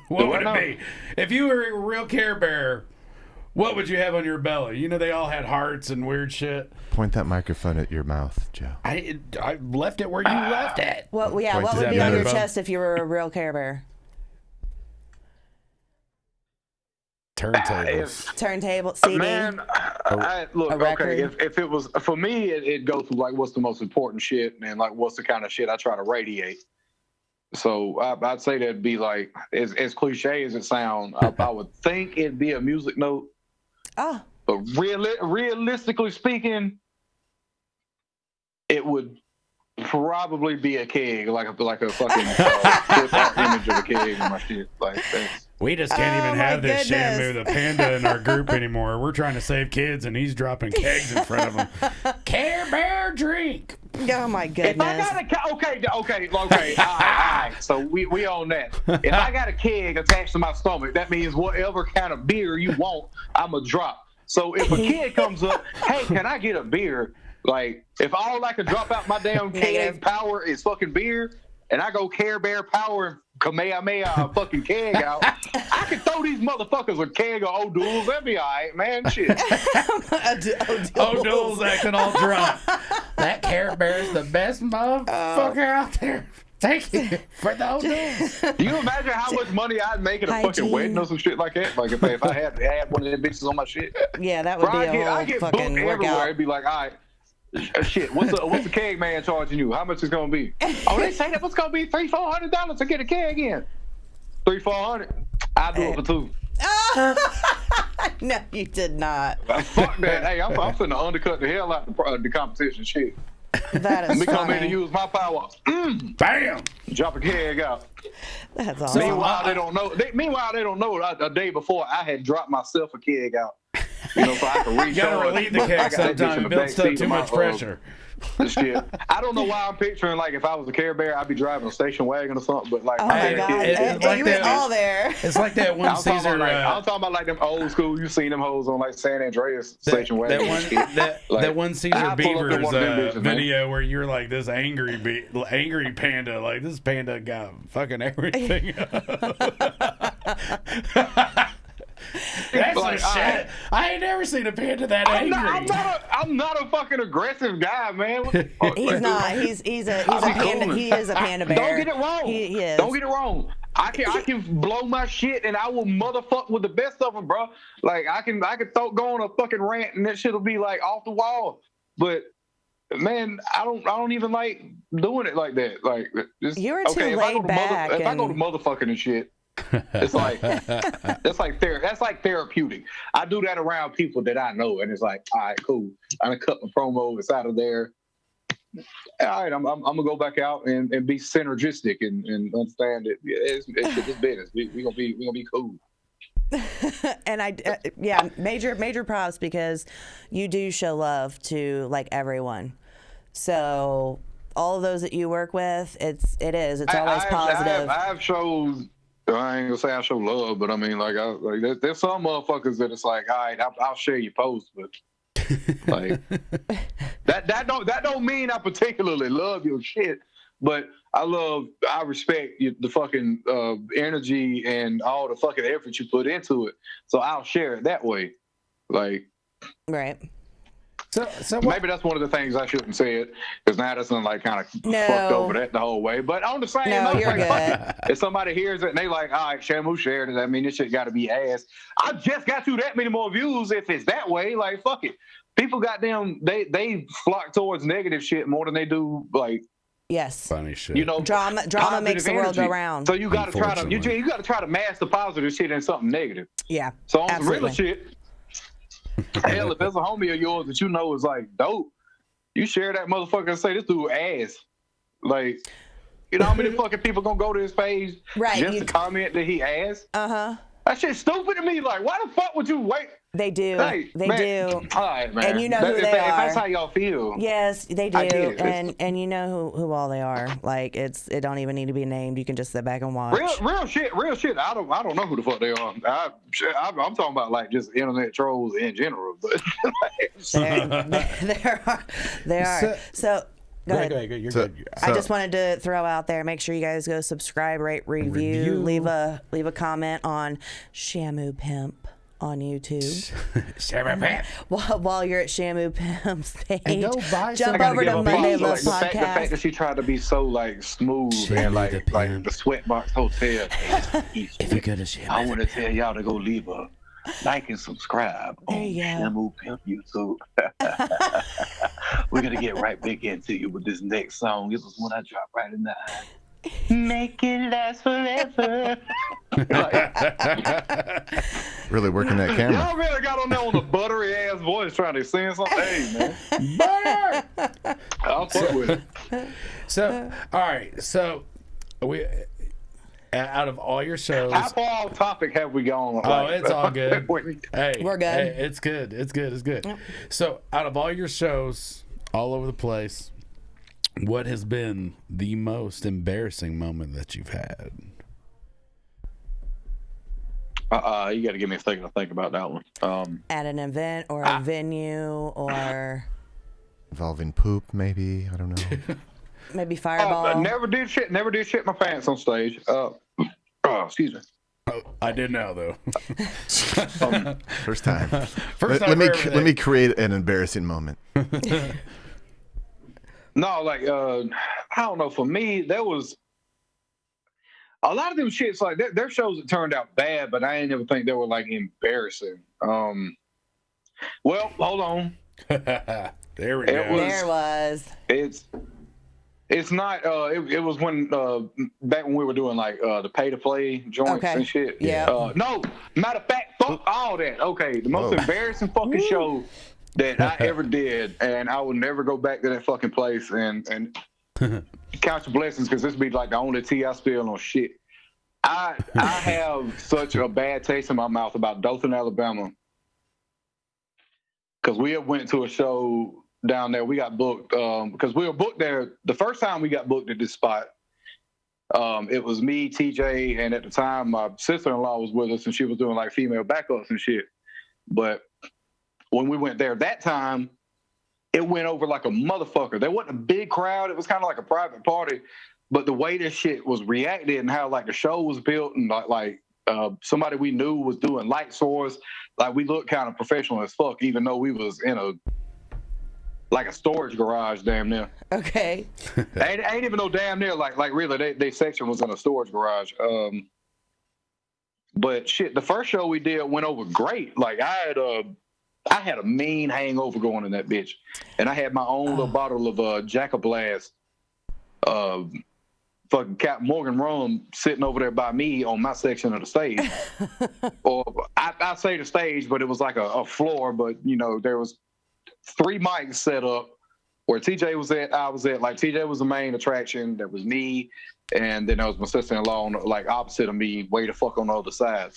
What would it be? If you were a real Care Bear, what would you have on your belly? You know, they all had hearts and weird shit. Point that microphone at your mouth, Joe. I left it where you left it. What would be on your chest if you were a real Care Bear? Turntable CD. Man, look, okay. If it was for me, it'd go through like what's the most important shit and like what's the kind of shit I try to radiate. So I'd say that'd be like as cliche as it sounds. I would think it'd be a music note. Oh. But realistically speaking, it would probably be a keg, like a fucking image of a keg and my shit. Like that's. We just can't even have this Shamu the Panda in our group anymore. We're trying to save kids, and he's dropping kegs in front of them. Care Bear drink. Oh my goodness. If I got okay. All right. So we own that. If I got a keg attached to my stomach, that means whatever kind of beer you want, I'ma drop. So if a kid comes up, hey, can I get a beer? Like if all I can drop out my damn keg power is fucking beer, and I go Care Bear power Kamehameha fucking keg out, I can throw these motherfuckers a keg of O'Doul's. That'd be all right, man. Shit. O'Doul's acting all drunk. That Care Bear's the best motherfucker out there. Thank you for the O'Doul's. Do you imagine how much money I'd make at a fucking wedding or some shit like that? Like if I had one of them bitches on my shit. Yeah, that would be a whole fucking booked workout. Everywhere. It'd be like, all right. Shit, what's the keg man charging you? How much is gonna be? Oh, they say that what's gonna be $300-$400 to get a keg in. $300-$400. I'll do it for $2. No, you did not. Fuck that. Hey, I'm finna undercut the hell out the competition shit. That is Let me funny. come in and use my power. Bam! Drop a keg out. That's awesome. Meanwhile, they don't know. A day before, I had dropped myself a keg out. you know, so I can recharge. You gotta relieve the but I cake got that bitch sometimes. in It the builds back up seat too of my, much pressure. Shit. I don't know why I'm picturing like if I was a Care Bear, I'd be driving a station wagon or something. But like, Oh my Hey, God! it's You like went that- all there. It's like that one I'm talking, Caesar. about, like, I'm talking about like them old school. You seen them hoes on like San Andreas station wagon. that one, and shit. Like, that one Caesar I pull up in Beavers one of them bitches, man. video where you're like this angry panda. Like this panda got fucking everything. That's Like, some shit. I ain't never seen a panda that angry. I'm not a fucking aggressive guy, man. What the fuck? He's Like, not. He's a panda. cool. He is a panda bear. Don't get it wrong. He is. Don't get it wrong. I can blow my shit and I will motherfuck with the best of them, bro. Like I can go on a fucking rant and that shit'll be like off the wall. But man, I don't even like doing it like that. Like You were too laid back. If I go to motherfucking and shit, it's like that's like therapeutic. I do that around people that I know, and it's like, all right, cool. I'm gonna cut my promo. It's out of there. All right, I'm gonna go back out and be synergistic and understand that it's business. We gonna be cool. And yeah, major props because you do show love to like everyone. So all of those that you work with, it's always positive. I have shows. I ain't gonna say I show love, but I mean, like there's some motherfuckers that it's like, all right, I'll share your post, but like that don't mean I particularly love your shit, but I respect the fucking energy and all the fucking effort you put into it, so I'll share it that way, like right. So maybe that's one of the things I shouldn't say it because now that's like kind of fucked over that the whole way. But on the same note, you're like, good. if somebody hears it and they like, all right, Shamu shared it, I mean, this shit got to be ass. I just got you that many more views if it's that way. Like, fuck it. People goddamn, they flock towards negative shit more than they do like. Yes. Funny shit. You know, drama makes the world go round. So you got to try to you got to try to mask the positive shit in something negative. Yeah. So on the real shit. Hell, if there's a homie of yours that you know is like dope, you share that motherfucker and say this dude ass. Like, you know how many fucking people gonna go to his page just to comment that he ass? That shit's stupid to me. Like, why the fuck would you wait? They do. Hey, they man. do. All right, man. And you know who they are. If that's how y'all feel. Yes, they do. I get it. And you know who all they are. Like it don't even need to be named. You can just sit back and watch. Real shit. I don't know who the fuck they are. I'm talking about like just internet trolls in general. But there are. So go ahead. You're So- good. I just wanted to throw out there. Make sure you guys go subscribe, rate, review. Leave a comment on Shamu Pimp on YouTube. While you're at Shamu Pimp's page, And go buy jump some- over to Monday Love the fact Podcast. that she tried to be so like smooth and like the Sweatbox Hotel. If you go to Shamu, I want to tell y'all to go leave a like and subscribe on There you go. Shamu Pimp YouTube. We're gonna get right back into you with this next song. This was one I dropped right in the eye. Make it last forever. Really working that camera. Y'all really got on there on the buttery ass voice trying to sing something. Hey man, butter. I'll fuck with it. So, all right. So, we out of all your shows, How far off topic have we gone? Oh, it's all good. Hey, We're good. Hey, it's good. It's good. It's good. Yep. So, out of all your shows, all over the place, what has been the most embarrassing moment that you've had? You got to give me a second to think about that one. At an event or a venue or Involving poop, maybe. I don't know. maybe Fireball. Never did shit my pants on stage. Excuse me. Oh, I did now though. First time. First time Let me create an embarrassing moment. No, like I don't know. For me, there was a lot of them shits. Like their shows that turned out bad, but I ain't never think they were like embarrassing. Well, hold on. There we go. There was. It's not. It was when back when we were doing like the pay to play joints and shit. Yeah. No, matter of fact, fuck all that. Okay, the most embarrassing fucking show that I ever did, and I will never go back to that fucking place and count your blessings because this be like the only tea I spill on shit. I have such a bad taste in my mouth about Dothan, Alabama. because we went to a show down there. We got booked because we were booked there. The first time we got booked at this spot, it was me, TJ, and at the time my sister-in-law was with us, and she was doing like female backups and shit. But when we went there that time, it went over like a motherfucker. There wasn't a big crowd. It was kind of like a private party. But the way this shit was reacted and how like the show was built and like somebody we knew was doing light source, like we looked kind of professional as fuck, even though we was in a storage garage damn near. Okay. ain't even no damn near like really they section was in a storage garage. But shit, the first show we did went over great. Like I had a mean hangover going in that bitch, and I had my own little bottle of Jack of Blast, fucking Captain Morgan rum sitting over there by me on my section of the stage. Or I say the stage, but it was like a floor. But you know, there was 3 mics set up where TJ was at, I was at. Like TJ was the main attraction. There was me, and then there was my sister-in-law on like opposite of me, way the fuck on the other side.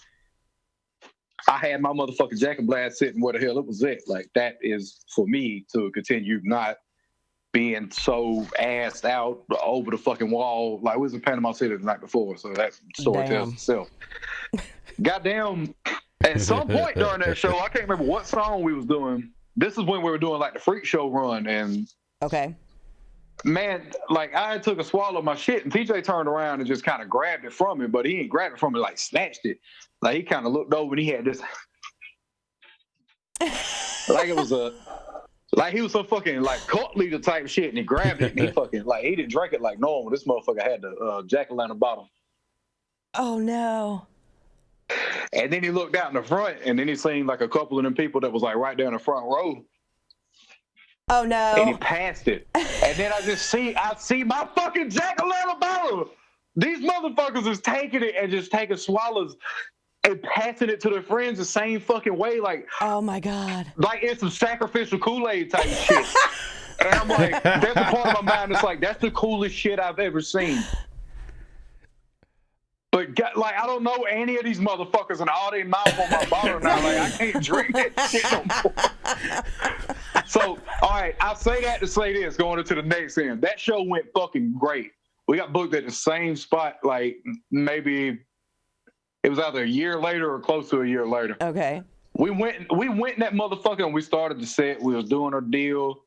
I had my motherfucking Jack and Blast sitting where the hell it was at. Like, that is for me to continue not being so assed out over the fucking wall. Like, we was in Panama City the night before, so that story tells itself. Goddamn, at some point during that show, I can't remember what song we was doing. This is when we were doing, like, the freak show run, and... Okay. Man, like, I took a swallow of my shit, and TJ turned around and just kind of grabbed it from me, but he didn't grab it from me, like, snatched it. Like, he kind of looked over, and he had this... like, it was a... Like, he was some fucking, like, cult leader type shit, and he grabbed it, and he fucking, like, he didn't drink it like normal. This motherfucker had the jack-o'-lantern bottle. Oh, no. And then he looked out in the front, and then he seen, like, a couple of them people that was, like, right there in the front row. Oh, no. And he passed it. And then I see my fucking jack-o'-lantern bottle. These motherfuckers is taking it and just taking swallows and passing it to their friends the same fucking way. Like, oh, my God. Like, it's some sacrificial Kool-Aid type shit. And I'm like, there's a part of my mind that's like, that's the coolest shit I've ever seen. But, like, I don't know any of these motherfuckers, and all they mouth on my bottle now. Like, I can't drink that shit no more. So, all right, I say that to say this, going into the next end. That show went fucking great. We got booked at the same spot, like, maybe it was either a year later or close to a year later. Okay. We went in that motherfucker, and we started the set. We was doing our deal.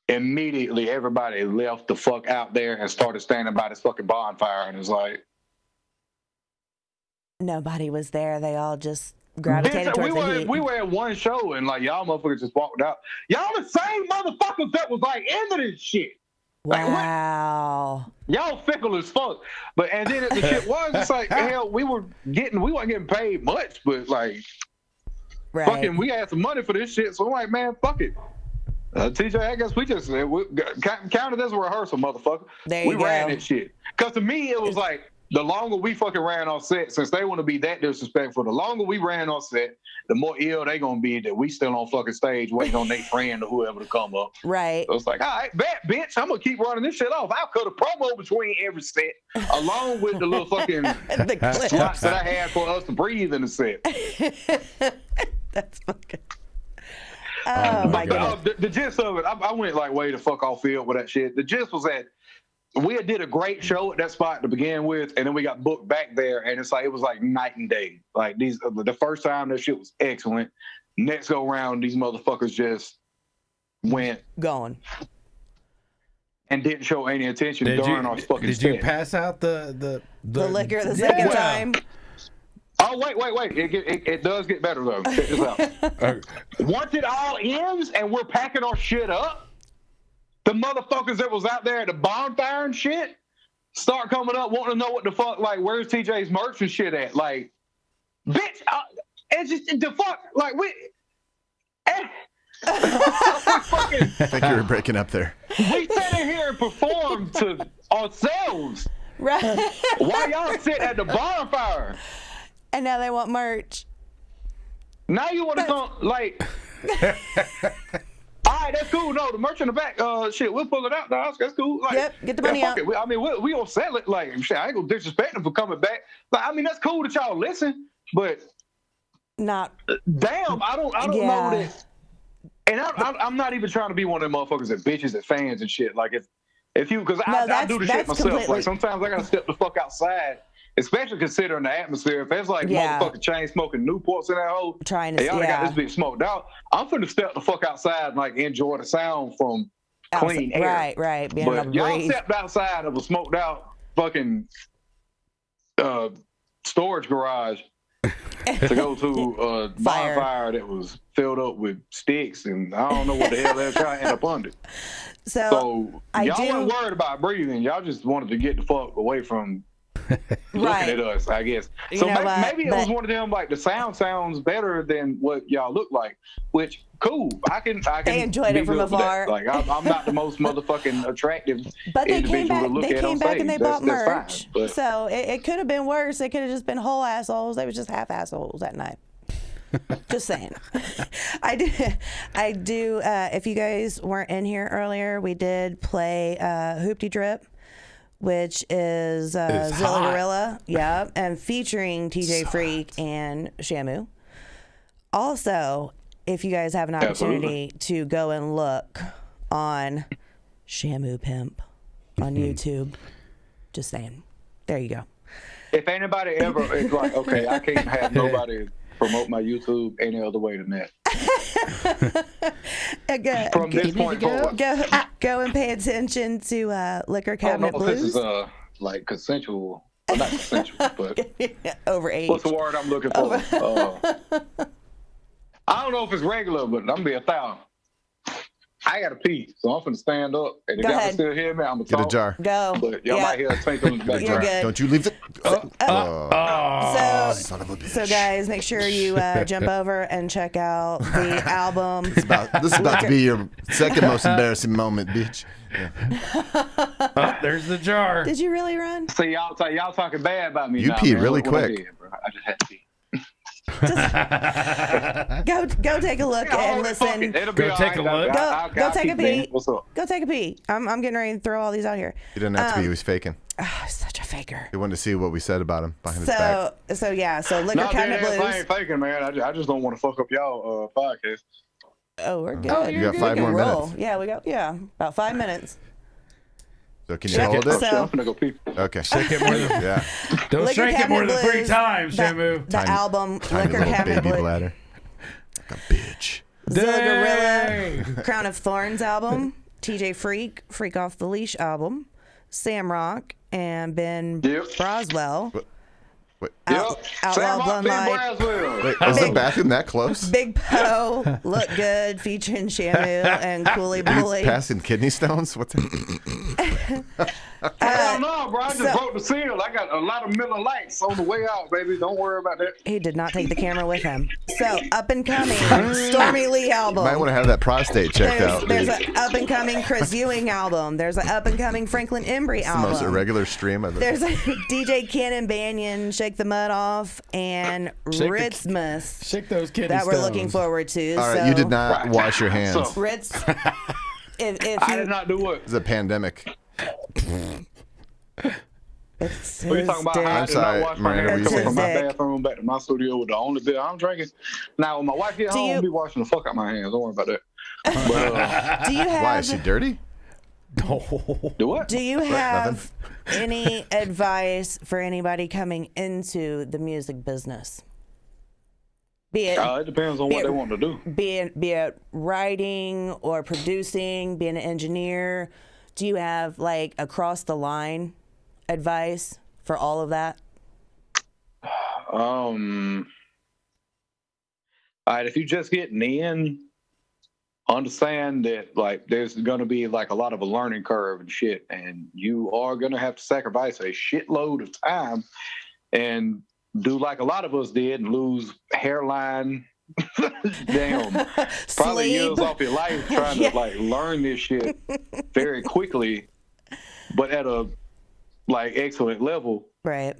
Immediately, everybody left the fuck out there and started standing by this fucking bonfire, and it's like... Nobody was there. They all just gravitated towards the heat. We were at one show, and, like, y'all motherfuckers just walked out. Y'all the same motherfuckers that was, like, into this shit. Wow. Like, y'all fickle as fuck. And then the shit was just like, hell, we wasn't getting paid much, but, like, right. Fucking, we had some money for this shit, so I'm like, man, fuck it. TJ, I guess we just counted as a rehearsal, motherfucker. We ran that shit. Because to me, it was like, the longer we fucking ran on set, since they want to be that disrespectful, the longer we ran on set, the more ill they gonna be that we still on fucking stage waiting on their friend or whoever to come up. Right. So it's like, all right, bet, bitch, I'm gonna keep running this shit off. I'll cut a promo between every set, along with the little fucking slots that I had for us to breathe in the set. That's fucking... Oh, my God. The gist of it, I went like way the fuck off field with that shit. The gist was that we did a great show at that spot to begin with, and then we got booked back there, and it's like, it was like night and day. Like, the first time that shit was excellent. Next go round, these motherfuckers just went gone and didn't show any attention during our fucking set. Did you pass out the liquor the second time? Oh, wait. It does get better, though. Check this out. Once it all ends and we're packing our shit up, the motherfuckers that was out there at the bonfire and shit start coming up wanting to know what the fuck, like, where's TJ's merch and shit at? Like, bitch, it's just the fuck, like, we fucking... I think you were breaking up there. We sat in here and performed to ourselves. Right. While y'all sit at the bonfire. And now they want merch. Now you want to come, like... All right, that's cool. No, the merch in the back, shit, we'll pull it out, dog. That's cool. Like, yep, get the money out. I mean, we gonna sell it. Like, shit, I ain't gonna disrespect them for coming back. But I mean, that's cool that y'all listen, but not. Damn, I don't know that. And I'm not even trying to be one of them motherfuckers that bitches at fans and shit. Like if you, because I do the shit myself. Completely... Like sometimes I gotta step the fuck outside, especially considering the atmosphere. If there's like motherfucking chain smoking Newports in that hole, trying to, y'all got this bitch smoked out. I'm finna step the fuck outside and like enjoy the sound from clean air. Right. But y'all stepped outside of a smoked out fucking storage garage to go to a bonfire that was filled up with sticks, and I don't know what the hell they're trying to end up under. So y'all weren't worried about breathing. Y'all just wanted to get the fuck away from looking at us, I guess. So maybe it was one of them, like, the sound sounds better than what y'all look like, which, cool. I can they enjoyed it from afar. Like, I'm not the most motherfucking attractive but they individual came back, to look they at came on back stage. And they bought merch. Fine, so it could have been worse. They could have just been whole assholes. They were just half assholes that night. Just saying. I do. If you guys weren't in here earlier, we did play Hoopty Drip, which is Zilla Gorilla, and featuring TJ Freak and Shamu. Also, if you guys have an opportunity to go and look on Shamu Pimp on YouTube, just saying. There you go. If anybody ever is like, okay, I can't have nobody promote my YouTube any other way than that. From this point forward. Go and pay attention to Liquor Cabinet Blues. This is like consensual. Well, not consensual, but over age. What's the word I'm looking for? I don't know if it's regular, but I'm gonna be 1,000. I gotta pee, so I'm finna stand up. And if y'all still hear me, I'm gonna get a jar. Go. But y'all might hear a tinkle in the background. You're good. Don't you leave it. Son of a bitch. So guys, make sure you jump over and check out the album. This is about to be your second most embarrassing moment, bitch. Yeah. There's the jar. Did you really run? See, y'all talking bad about me. You now, peed man. really What quick. I did, bro. I just had to pee. Go take a look and listen. Go take a look. Go take a pee. What's up? Go take a pee. I'm getting ready to throw all these out here. He didn't have to be. He was faking. Such a faker. He wanted to see what we said about him behind his back. So Liquor Cabinet Blues. I ain't faking, man. I just don't want to fuck up y'all podcast. Oh, we're good. Oh, you got 5 more minutes. Yeah, we got about 5 minutes. So can you hold it? I'm gonna go pee. Okay. Shake it more than Don't Liquor shake it more than Cabinet 3 times, Shamu. The album Tiny Liquor little Cabinet baby Blues. bladder. Like a bitch. Zilla Gorilla, Crown of Thorns album, TJ Freak, Freak Off the Leash album, Sam Rock, and Ben Broswell. Outlaw Blonde Light. Wait, is the bathroom that close? Big Poe, Look Good, featuring Shamu and Cooley Bully. Passing kidney stones? What's that? I don't know, bro. I just broke the seal. I got a lot of Miller Lights on the way out, baby. Don't worry about that. He did not take the camera with him. So, up and coming Stormy Lee album. You might want to have that prostate checked out. There's an up and coming Chris Ewing album. There's an up and coming Franklin Embry album. The most irregular stream of it. There's a DJ Cannon Banyan, Shake the Mud Off, and Ritzmas. Shake those kidney that stones. we're looking forward to. All right, you did not wash your hands. Ritz. I did not do what? It's a pandemic. It's what are you talking about? I'm sorry, Miranda. Coming from my bathroom back to my studio with the only beer I'm drinking. Now, when my wife get home, I'll be washing the fuck out my hands. Don't worry about that. But, do you have? Why is she dirty? Do what? Do you have any advice for anybody coming into the music business? Be it, it depends on what they want to do. Be it writing or producing, being an engineer. Do you have like across the line advice for all of that? All right, if you just getting in, understand that like there's gonna be like a lot of a learning curve and shit, and you are gonna have to sacrifice a shitload of time and do like a lot of us did and lose hairline. Damn, probably years off your life trying to like learn this shit very quickly, but at a like excellent level. Right.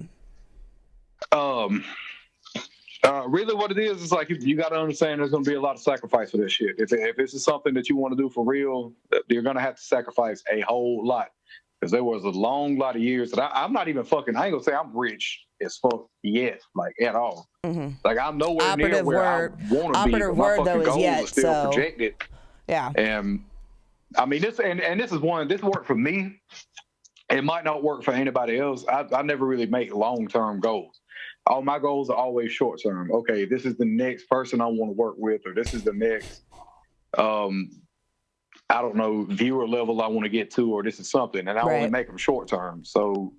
Really what it is like you got to understand there's going to be a lot of sacrifice for this shit. If this is something that you want to do for real, you're going to have to sacrifice a whole lot, because there was a long lot of years that I'm not even fucking, I ain't going to say I'm rich as fuck yet, like at all. Mm-hmm. Like I'm nowhere near Operative where word. I want to be. Operative But my word, fucking though, is goals yet, are still so- projected. Yeah. And I mean this worked for me. It might not work for anybody else. I never really make long-term goals. All my goals are always short-term. Okay, this is the next person I want to work with, or this is the next I don't know, viewer level I want to get to, or this is something, and I only make them short-term. So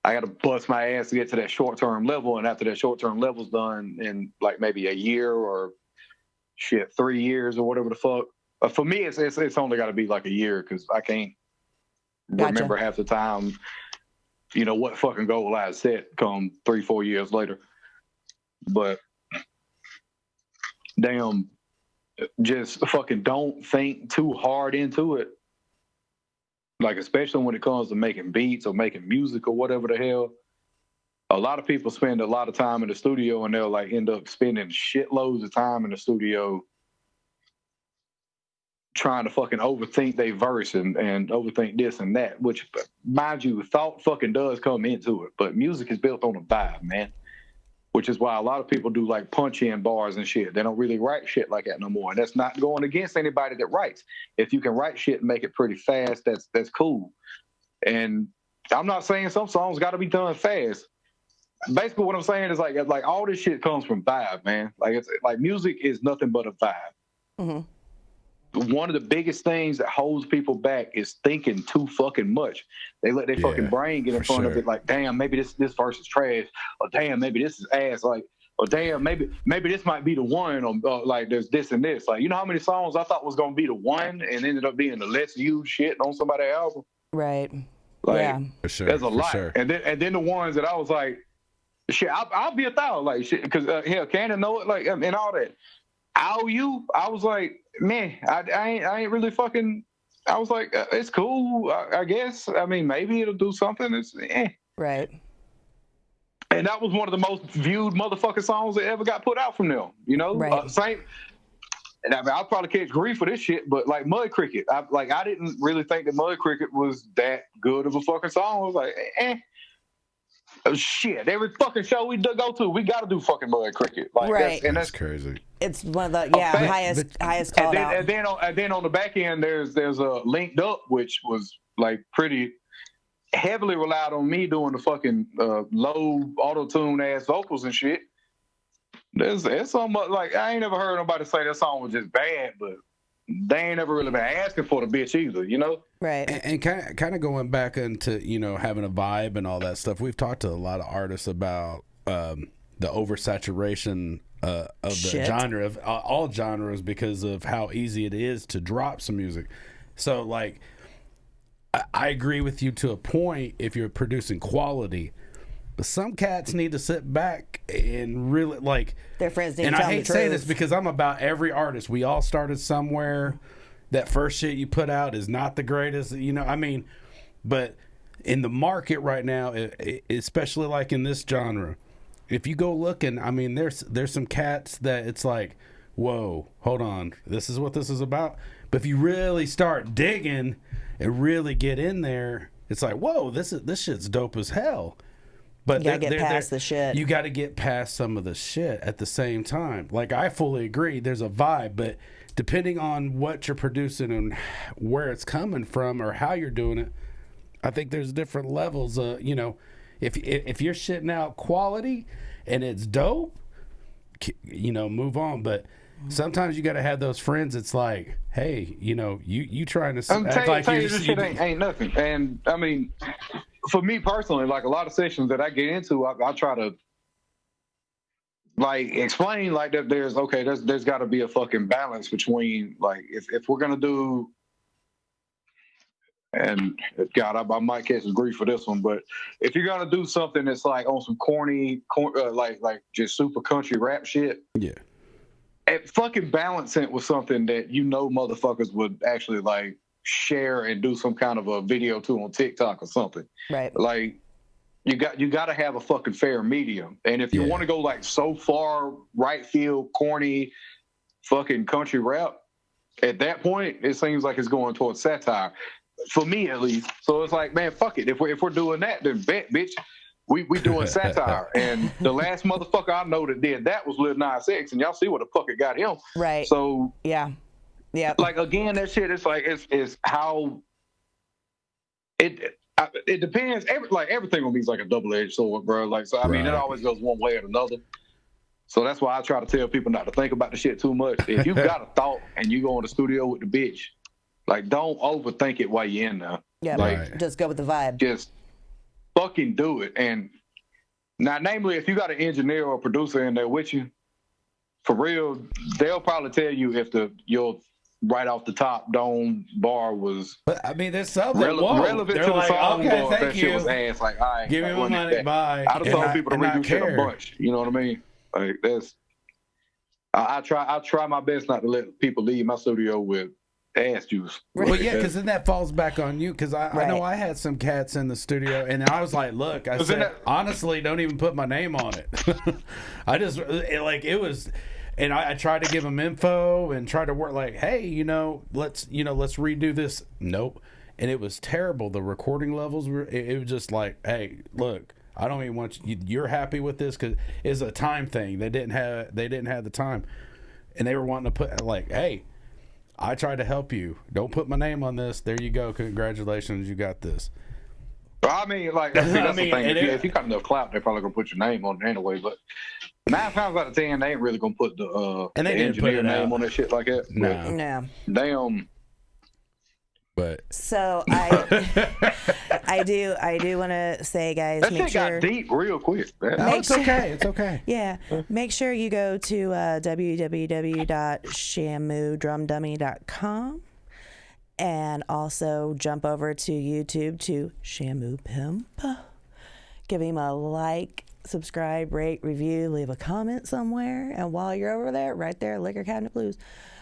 I got to bust my ass to get to that short-term level, and after that short-term level's done in like maybe a year or 3 years or whatever the fuck. For me, it's only got to be like a year because I can't remember half the time, you know, what fucking goal I set come 3-4 years later. But damn, just fucking don't think too hard into it. Like, especially when it comes to making beats or making music or whatever the hell. A lot of people spend a lot of time in the studio and they'll like end up spending shitloads of time in the studio trying to fucking overthink their verse and overthink this and that, which, mind you, thought fucking does come into it. But music is built on a vibe, man. Which is why a lot of people do like punch-in bars and shit. They don't really write shit like that no more. And that's not going against anybody that writes. If you can write shit and make it pretty fast, that's cool. And I'm not saying some songs got to be done fast. Basically, what I'm saying is like all this shit comes from vibe, man. Like it's like music is nothing but a vibe. Mm-hmm. One of the biggest things that holds people back is thinking too fucking much. They let their fucking brain get in front of it. Like, damn, maybe this verse is trash. Or damn, maybe this is ass. Like, or damn, maybe this might be the one. Or like, there's this and this. Like, you know how many songs I thought was gonna be the one and ended up being the less used shit on somebody's album. Right. Like, yeah. For sure. There's a lot. Sure. And then the ones that I was like, shit, I'll be 1,000. Like, shit, because hell, Cannon know it. Like, and all that. I was like, man, I ain't really fucking. I was like, it's cool, I guess. I mean, maybe it'll do something. It's right. And that was one of the most viewed motherfucking songs that ever got put out from them. You know, right. Same. And I mean, I'll probably catch grief for this shit, but like Mud Cricket, I didn't really think that Mud Cricket was that good of a fucking song. I was like, Oh, shit, every fucking show we go to, we got to do fucking Mud Cricket. Like, right. That's crazy. It's one of the highest called out. And then on the back end, there's a Linked Up, which was like pretty heavily relied on me doing the fucking low auto-tune ass vocals and shit. There's so much, like, I ain't never heard nobody say that song was just bad, but they ain't never really been asking for the bitch either, you know? Right. And kind of going back into, you know, having a vibe and all that stuff. We've talked to a lot of artists about the oversaturation of the genre, of all genres, because of how easy it is to drop some music. So, like, I agree with you to a point if you're producing quality. But some cats need to sit back and really, like, their friends need to tell them the truth. And I hate saying this because I'm about every artist. We all started somewhere. That first shit you put out is not the greatest, you know. I mean, but in the market right now, especially like in this genre, if you go looking, I mean, there's some cats that it's like, whoa, hold on, this is what this is about. But if you really start digging and really get in there, it's like, whoa, this shit's dope as hell. But you gotta get past the shit. You gotta get past some of the shit at the same time. Like, I fully agree, there's a vibe, but depending on what you're producing and where it's coming from or how you're doing it, I think there's different levels. You know, if you're shitting out quality and it's dope, you know, move on. But sometimes you got to have those friends. It's like, hey, you know, you trying to act like this shit ain't nothing. And I mean, for me personally, like a lot of sessions that I get into, I try to like explain like that. There's got to be a fucking balance between like if we're gonna do. And God, I might catch some grief for this one, but if you're gonna do something that's like on some corny, like just super country rap shit, yeah, and fucking balance it with something that you know motherfuckers would actually like share and do some kind of a video to on TikTok or something. Right. Like you got to have a fucking fair medium. And if you want to go like so far right field, corny, fucking country rap, at that point it seems like it's going towards satire. For me, at least. So it's like, man, fuck it. If we're doing that, then bet, bitch. We doing satire, and the last motherfucker I know that did that was Lil Nas X, and y'all see what the fuck it got him. Right. So yeah. Like again, that shit is like it's how it depends. Everything on me is like a double-edged sword, bro. Like so, I mean, it always goes one way or another. So that's why I try to tell people not to think about the shit too much. If you've got a thought and you go in the studio with the bitch, like don't overthink it while you're in there. Yeah, like just go with the vibe. Just fucking do it. And now, namely, if you got an engineer or producer in there with you, for real, they'll probably tell you if your right off the top dome bar was. But I mean, there's some that relevant They're to the like, song. okay, Or thank that you. shit was ass. Like, all right, give me my money, bye. I just told people to redo shit a bunch. You know what I mean? Like that's. I try my best not to let people leave my studio with ass juice. Well, like yeah, because then that falls back on you. Because I know I had some cats in the studio, and I was like, "Look, I said honestly, don't even put my name on it." I just it was, and I tried to give them info and try to work like, "Hey, let's redo this." Nope, and it was terrible. The recording levels were. It was just like, "Hey, look." I don't even want you. You're happy with this because it's a time thing. They didn't have the time, and they were wanting to put like, "Hey, I tried to help you. Don't put my name on this. There you go. Congratulations, you got this." I mean, like that's the thing. If you got enough clout, they're probably gonna put your name on it anyway. But 9 times out of 10, they ain't really gonna put the engineer name on that shit like that. No. Damn. But so I do want to say, guys, that make shit sure got deep real quick. It's okay. It's okay. Yeah, make sure you go to www.shamudrumdummy.com and also jump over to YouTube to Shamu Pimp. Give him a like, subscribe, rate, review, leave a comment somewhere, and while you're over there, right there, Liquor Cabinet Blues.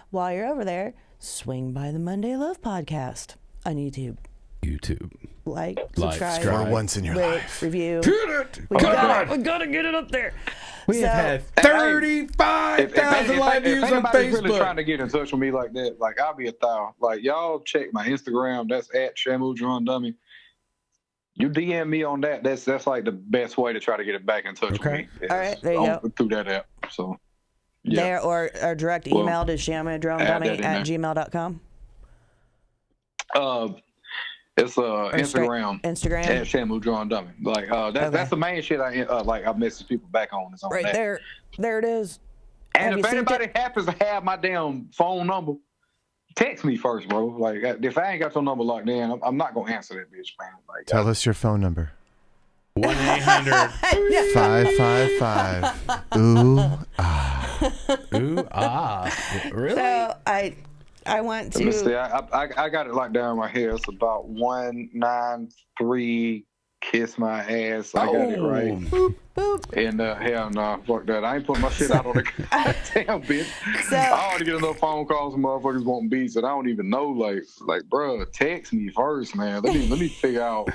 While you're over there, swing by the Monday Love podcast on YouTube. Like, subscribe. For once in your rate, life. Review. We gotta get it up there. We have had 35,000 live views on anybody's Facebook. really trying to get in touch with me like that, like I'll be 1,000. Like y'all check my Instagram. That's at Shamu Drum Dummy. You DM me on that. That's like the best way to try to get it back in touch with me. All right, there you go. Through that app. So. Yeah. There or direct email to shamudrumdummy@gmail.com. It's Instagram at Shamu Drum Dummy. Like that's the main shit I message people back on. Is on right that. there it is. And if anybody happens to have my damn phone number, text me first, bro. Like if I ain't got your number locked in, I'm not gonna answer that bitch, man. Like tell us your phone number. 1-800-555. Ooh ah. Ooh ah. Really? So I want to. Let me see. I got it locked down in my head. It's about 193. Kiss my ass. I got it right. Boop, boop. And hell no, fuck that. I ain't putting my shit out on the damn bitch. So, I already get enough phone calls from motherfuckers wanting beats that I don't even know. Like, bro, text me first, man. Let me figure out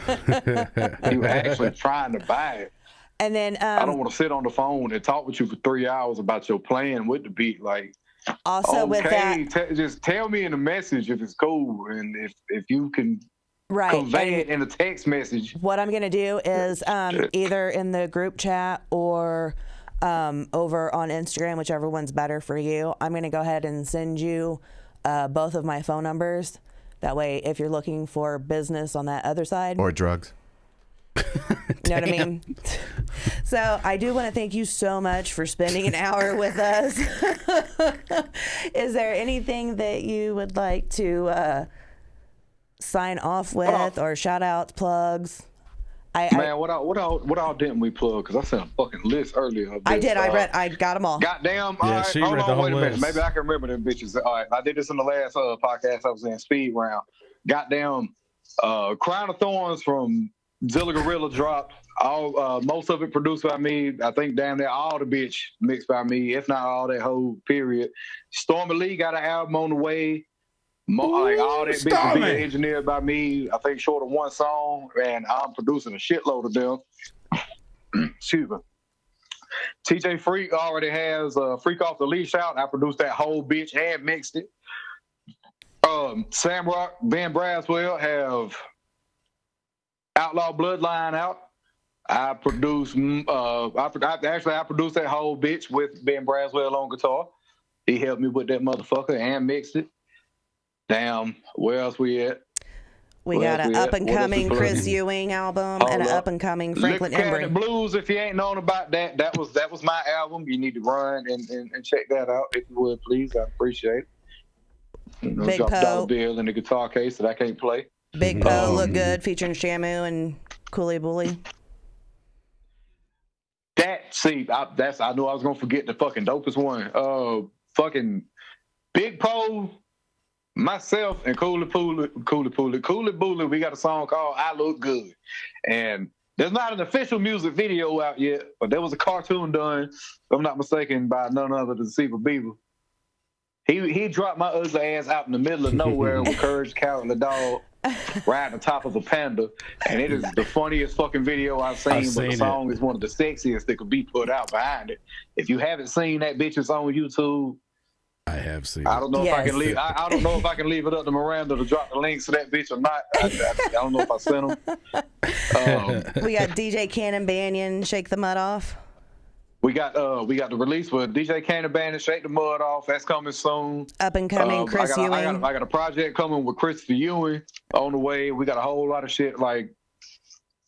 you actually trying to buy it. And then I don't want to sit on the phone and talk with you for 3 hours about your plan with the beat. Like, also okay, with that, just tell me in the message if it's cool and if you can. Right. Convey it in a text message. What I'm going to do is either in the group chat or over on Instagram, whichever one's better for you. I'm going to go ahead and send you both of my phone numbers. That way, if you're looking for business on that other side. Or drugs. You know what I mean? So I do want to thank you so much for spending an hour with us. Is there anything that you would like to sign off with or shout outs, plugs? What all didn't we plug? Because I sent a fucking list earlier. I did. I got them all. Goddamn. Yeah, all right, she hold read on, the whole wait a minute. list. Maybe I can remember them bitches. All right, I did this in the last podcast I was in, Speed Round. Goddamn, Crown of Thorns from Zilla Gorilla dropped. All most of it produced by me. I think damn near all the bitch mixed by me, if not all that whole period. Stormy Lee got an album on the way. Like all that bitch being engineered by me. I think short of one song, and I'm producing a shitload of them. Excuse me. TJ Freak already has Freak Off the Leash out. I produced that whole bitch and mixed it. Sam Rock, Ben Braswell have Outlaw Bloodline out. I produced I produced that whole bitch with Ben Braswell on guitar. He helped me with that motherfucker and mixed it. Damn, where else we at? We got an up-and-coming Chris Ewing album and an up-and-coming Franklin Embry. Look at the Blues, if you ain't known about that, that was my album. You need to run and check that out, if you would, please. I appreciate it. You know, Big drop Poe. a dollar bill in the guitar case that I can't play. Big Poe look good, featuring Shamu and Cooley Bully. I knew I was gonna forget the fucking dopest one. Fucking Big Poe, myself, and Cooley Bully. We got a song called "I Look Good," and there's not an official music video out yet, but there was a cartoon done, if I'm not mistaken, by none other than Seaver Beaver. He dropped my ugly ass out in the middle of nowhere with Courage, Coward, the dog, riding on top of a panda, and it is the funniest fucking video I've seen. But the song is one of the sexiest that could be put out behind it. If you haven't seen that bitch, it's on YouTube. I have seen. I don't know if I can leave. I don't know if I can leave it up to Miranda to drop the links to that bitch or not. I don't know if I sent them. We got DJ Cannon Banyan, Shake the Mud Off. We got the release with DJ Cannon Bandit, Shake the Mud Off. That's coming soon. Up and coming Chris Ewing. I got a project coming with Christopher Ewing on the way. We got a whole lot of shit like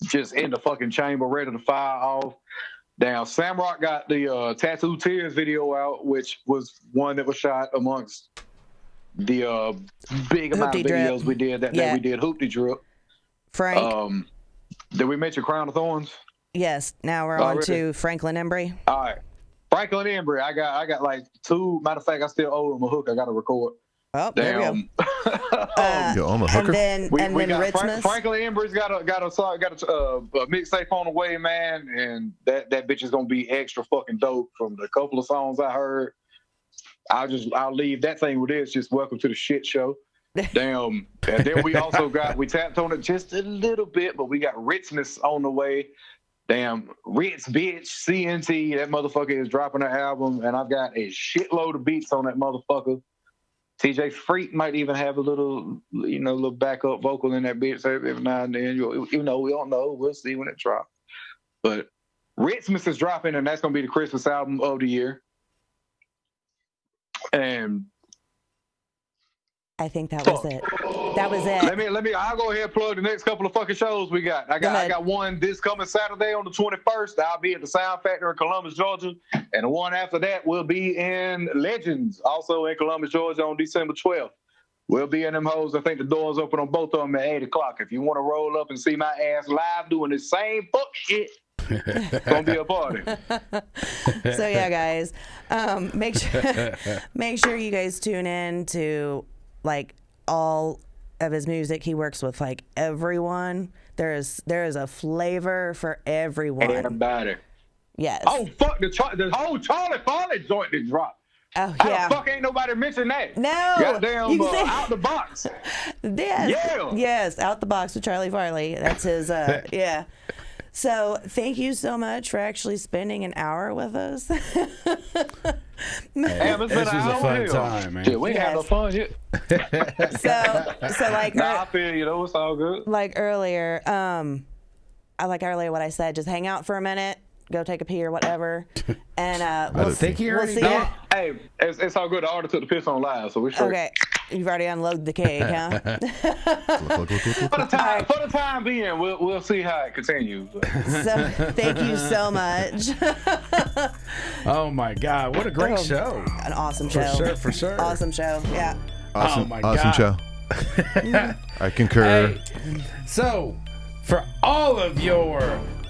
just in the fucking chamber, ready to fire off. Damn, Samrock got the Tattoo Tears video out, which was one that was shot amongst the big amount of videos we did that we did Hoopty Drip. Frank. Did we mention Crown of Thorns? Yes. Now we're on to Franklin Embry. All right. Franklin Embry. I got like two. Matter of fact, I still owe him a hook. I got to record. Oh, there we go. You owe him a hooker? And then Ritzmas. Franklin Embry's got a mixtape on the way, man, and that bitch is gonna be extra fucking dope. From the couple of songs I heard, I'll leave that thing with this. Just welcome to the shit show. Damn. And then we also we tapped on it just a little bit, but we got Ritzmas on the way. Damn, Ritz bitch, CNT, that motherfucker is dropping an album, and I've got a shitload of beats on that motherfucker. TJ Freak might even have a little backup vocal in that bitch every now and then. We don't know. We'll see when it drops. But Ritzmas is dropping, and that's gonna be the Christmas album of the year. And I think that was it. That was it. Let me. I'll go ahead and plug the next couple of fucking shows we got. I got one this coming Saturday on the 21st. I'll be at the Sound Factory in Columbus, Georgia, and the one after that will be in Legends, also in Columbus, Georgia, on December 12th. We'll be in them hoes. I think the doors open on both of them at 8:00. If you want to roll up and see my ass live doing the same fuck shit, it's gonna be a party. So yeah, guys, make sure you guys tune in to like all of his music. He works with like everyone. There is a flavor for everyone. Everybody. Yes. Oh fuck, the whole Charlie Farley joint that dropped. Oh How yeah. the fuck ain't nobody mentioned that? No. Goddamn, You can say Out the Box. Yes. Yeah. Yes, Out the Box with Charlie Farley. That's his yeah. So thank you so much for actually spending an hour with us. This was a fun time, man. Shit, we ain't had no fun yet. So like I feel it's all good. Like earlier, what I said, just hang out for a minute, go take a pee or whatever, and we'll see you. Hey, it's all good. I already took the piss on live, so we're straight. Okay, you've already unloaded the cake, huh? For the time being, we'll see how it continues. So thank you so much. Oh my God, what a great show! An awesome show. For sure. Awesome show. Yeah. Awesome, Oh my awesome God. show. I concur. Hey, so, for all of your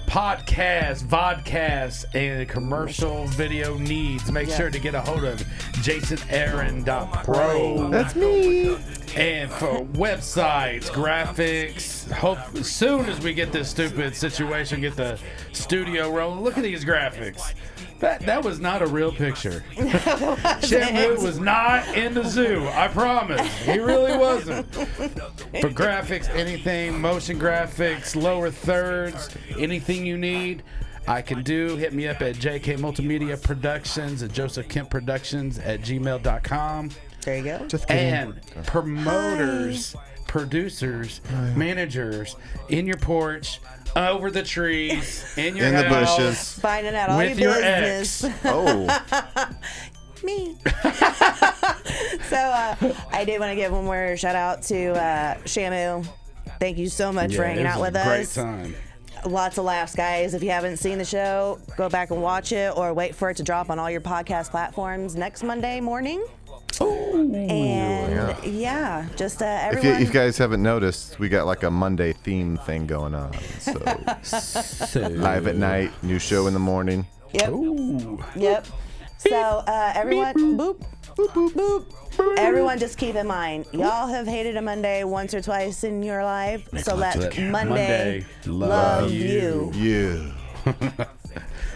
podcast, vodcast, and commercial video needs, make sure to get a hold of jasonaaron.pro. That's me. And for websites, graphics, hope as soon as we get this stupid situation, get the studio rolling. Look at these graphics. That was not a real picture. Shamu was not in the zoo. I promise. He really wasn't. For graphics, anything, motion graphics, lower thirds, anything you need, I can do. Hit me up at JK Multimedia Productions at Joseph Kemp Productions at gmail.com. There you go. Just kidding. And promoters, producers, managers in your porch, over the trees, in your In the house, bushes. Finding out all with your your business. ex. Oh. Me. So I did want to give one more shout out to Shamu. Thank you so much for hanging out with us. Great time. Lots of laughs, guys. If you haven't seen the show, go back and watch it or wait for it to drop on all your podcast platforms next Monday morning. And yeah, just everyone. If you guys haven't noticed, we got like a Monday theme thing going on. So live at night, new show in the morning. Yep. Ooh. Yep. So everyone, boop, boop, boop, boop. Everyone, just keep in mind, y'all have hated a Monday once or twice in your life, so let Monday love you. You.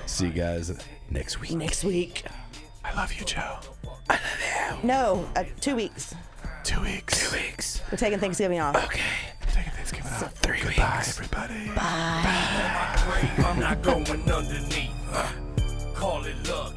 See you guys next week. Next week. I love you, Joe. I love you. No, 2 weeks. 2 weeks. 2 weeks. We're taking Thanksgiving off. Okay. Taking Thanksgiving off. 3 weeks. Bye, everybody. Bye. I'm not going underneath. Call it luck.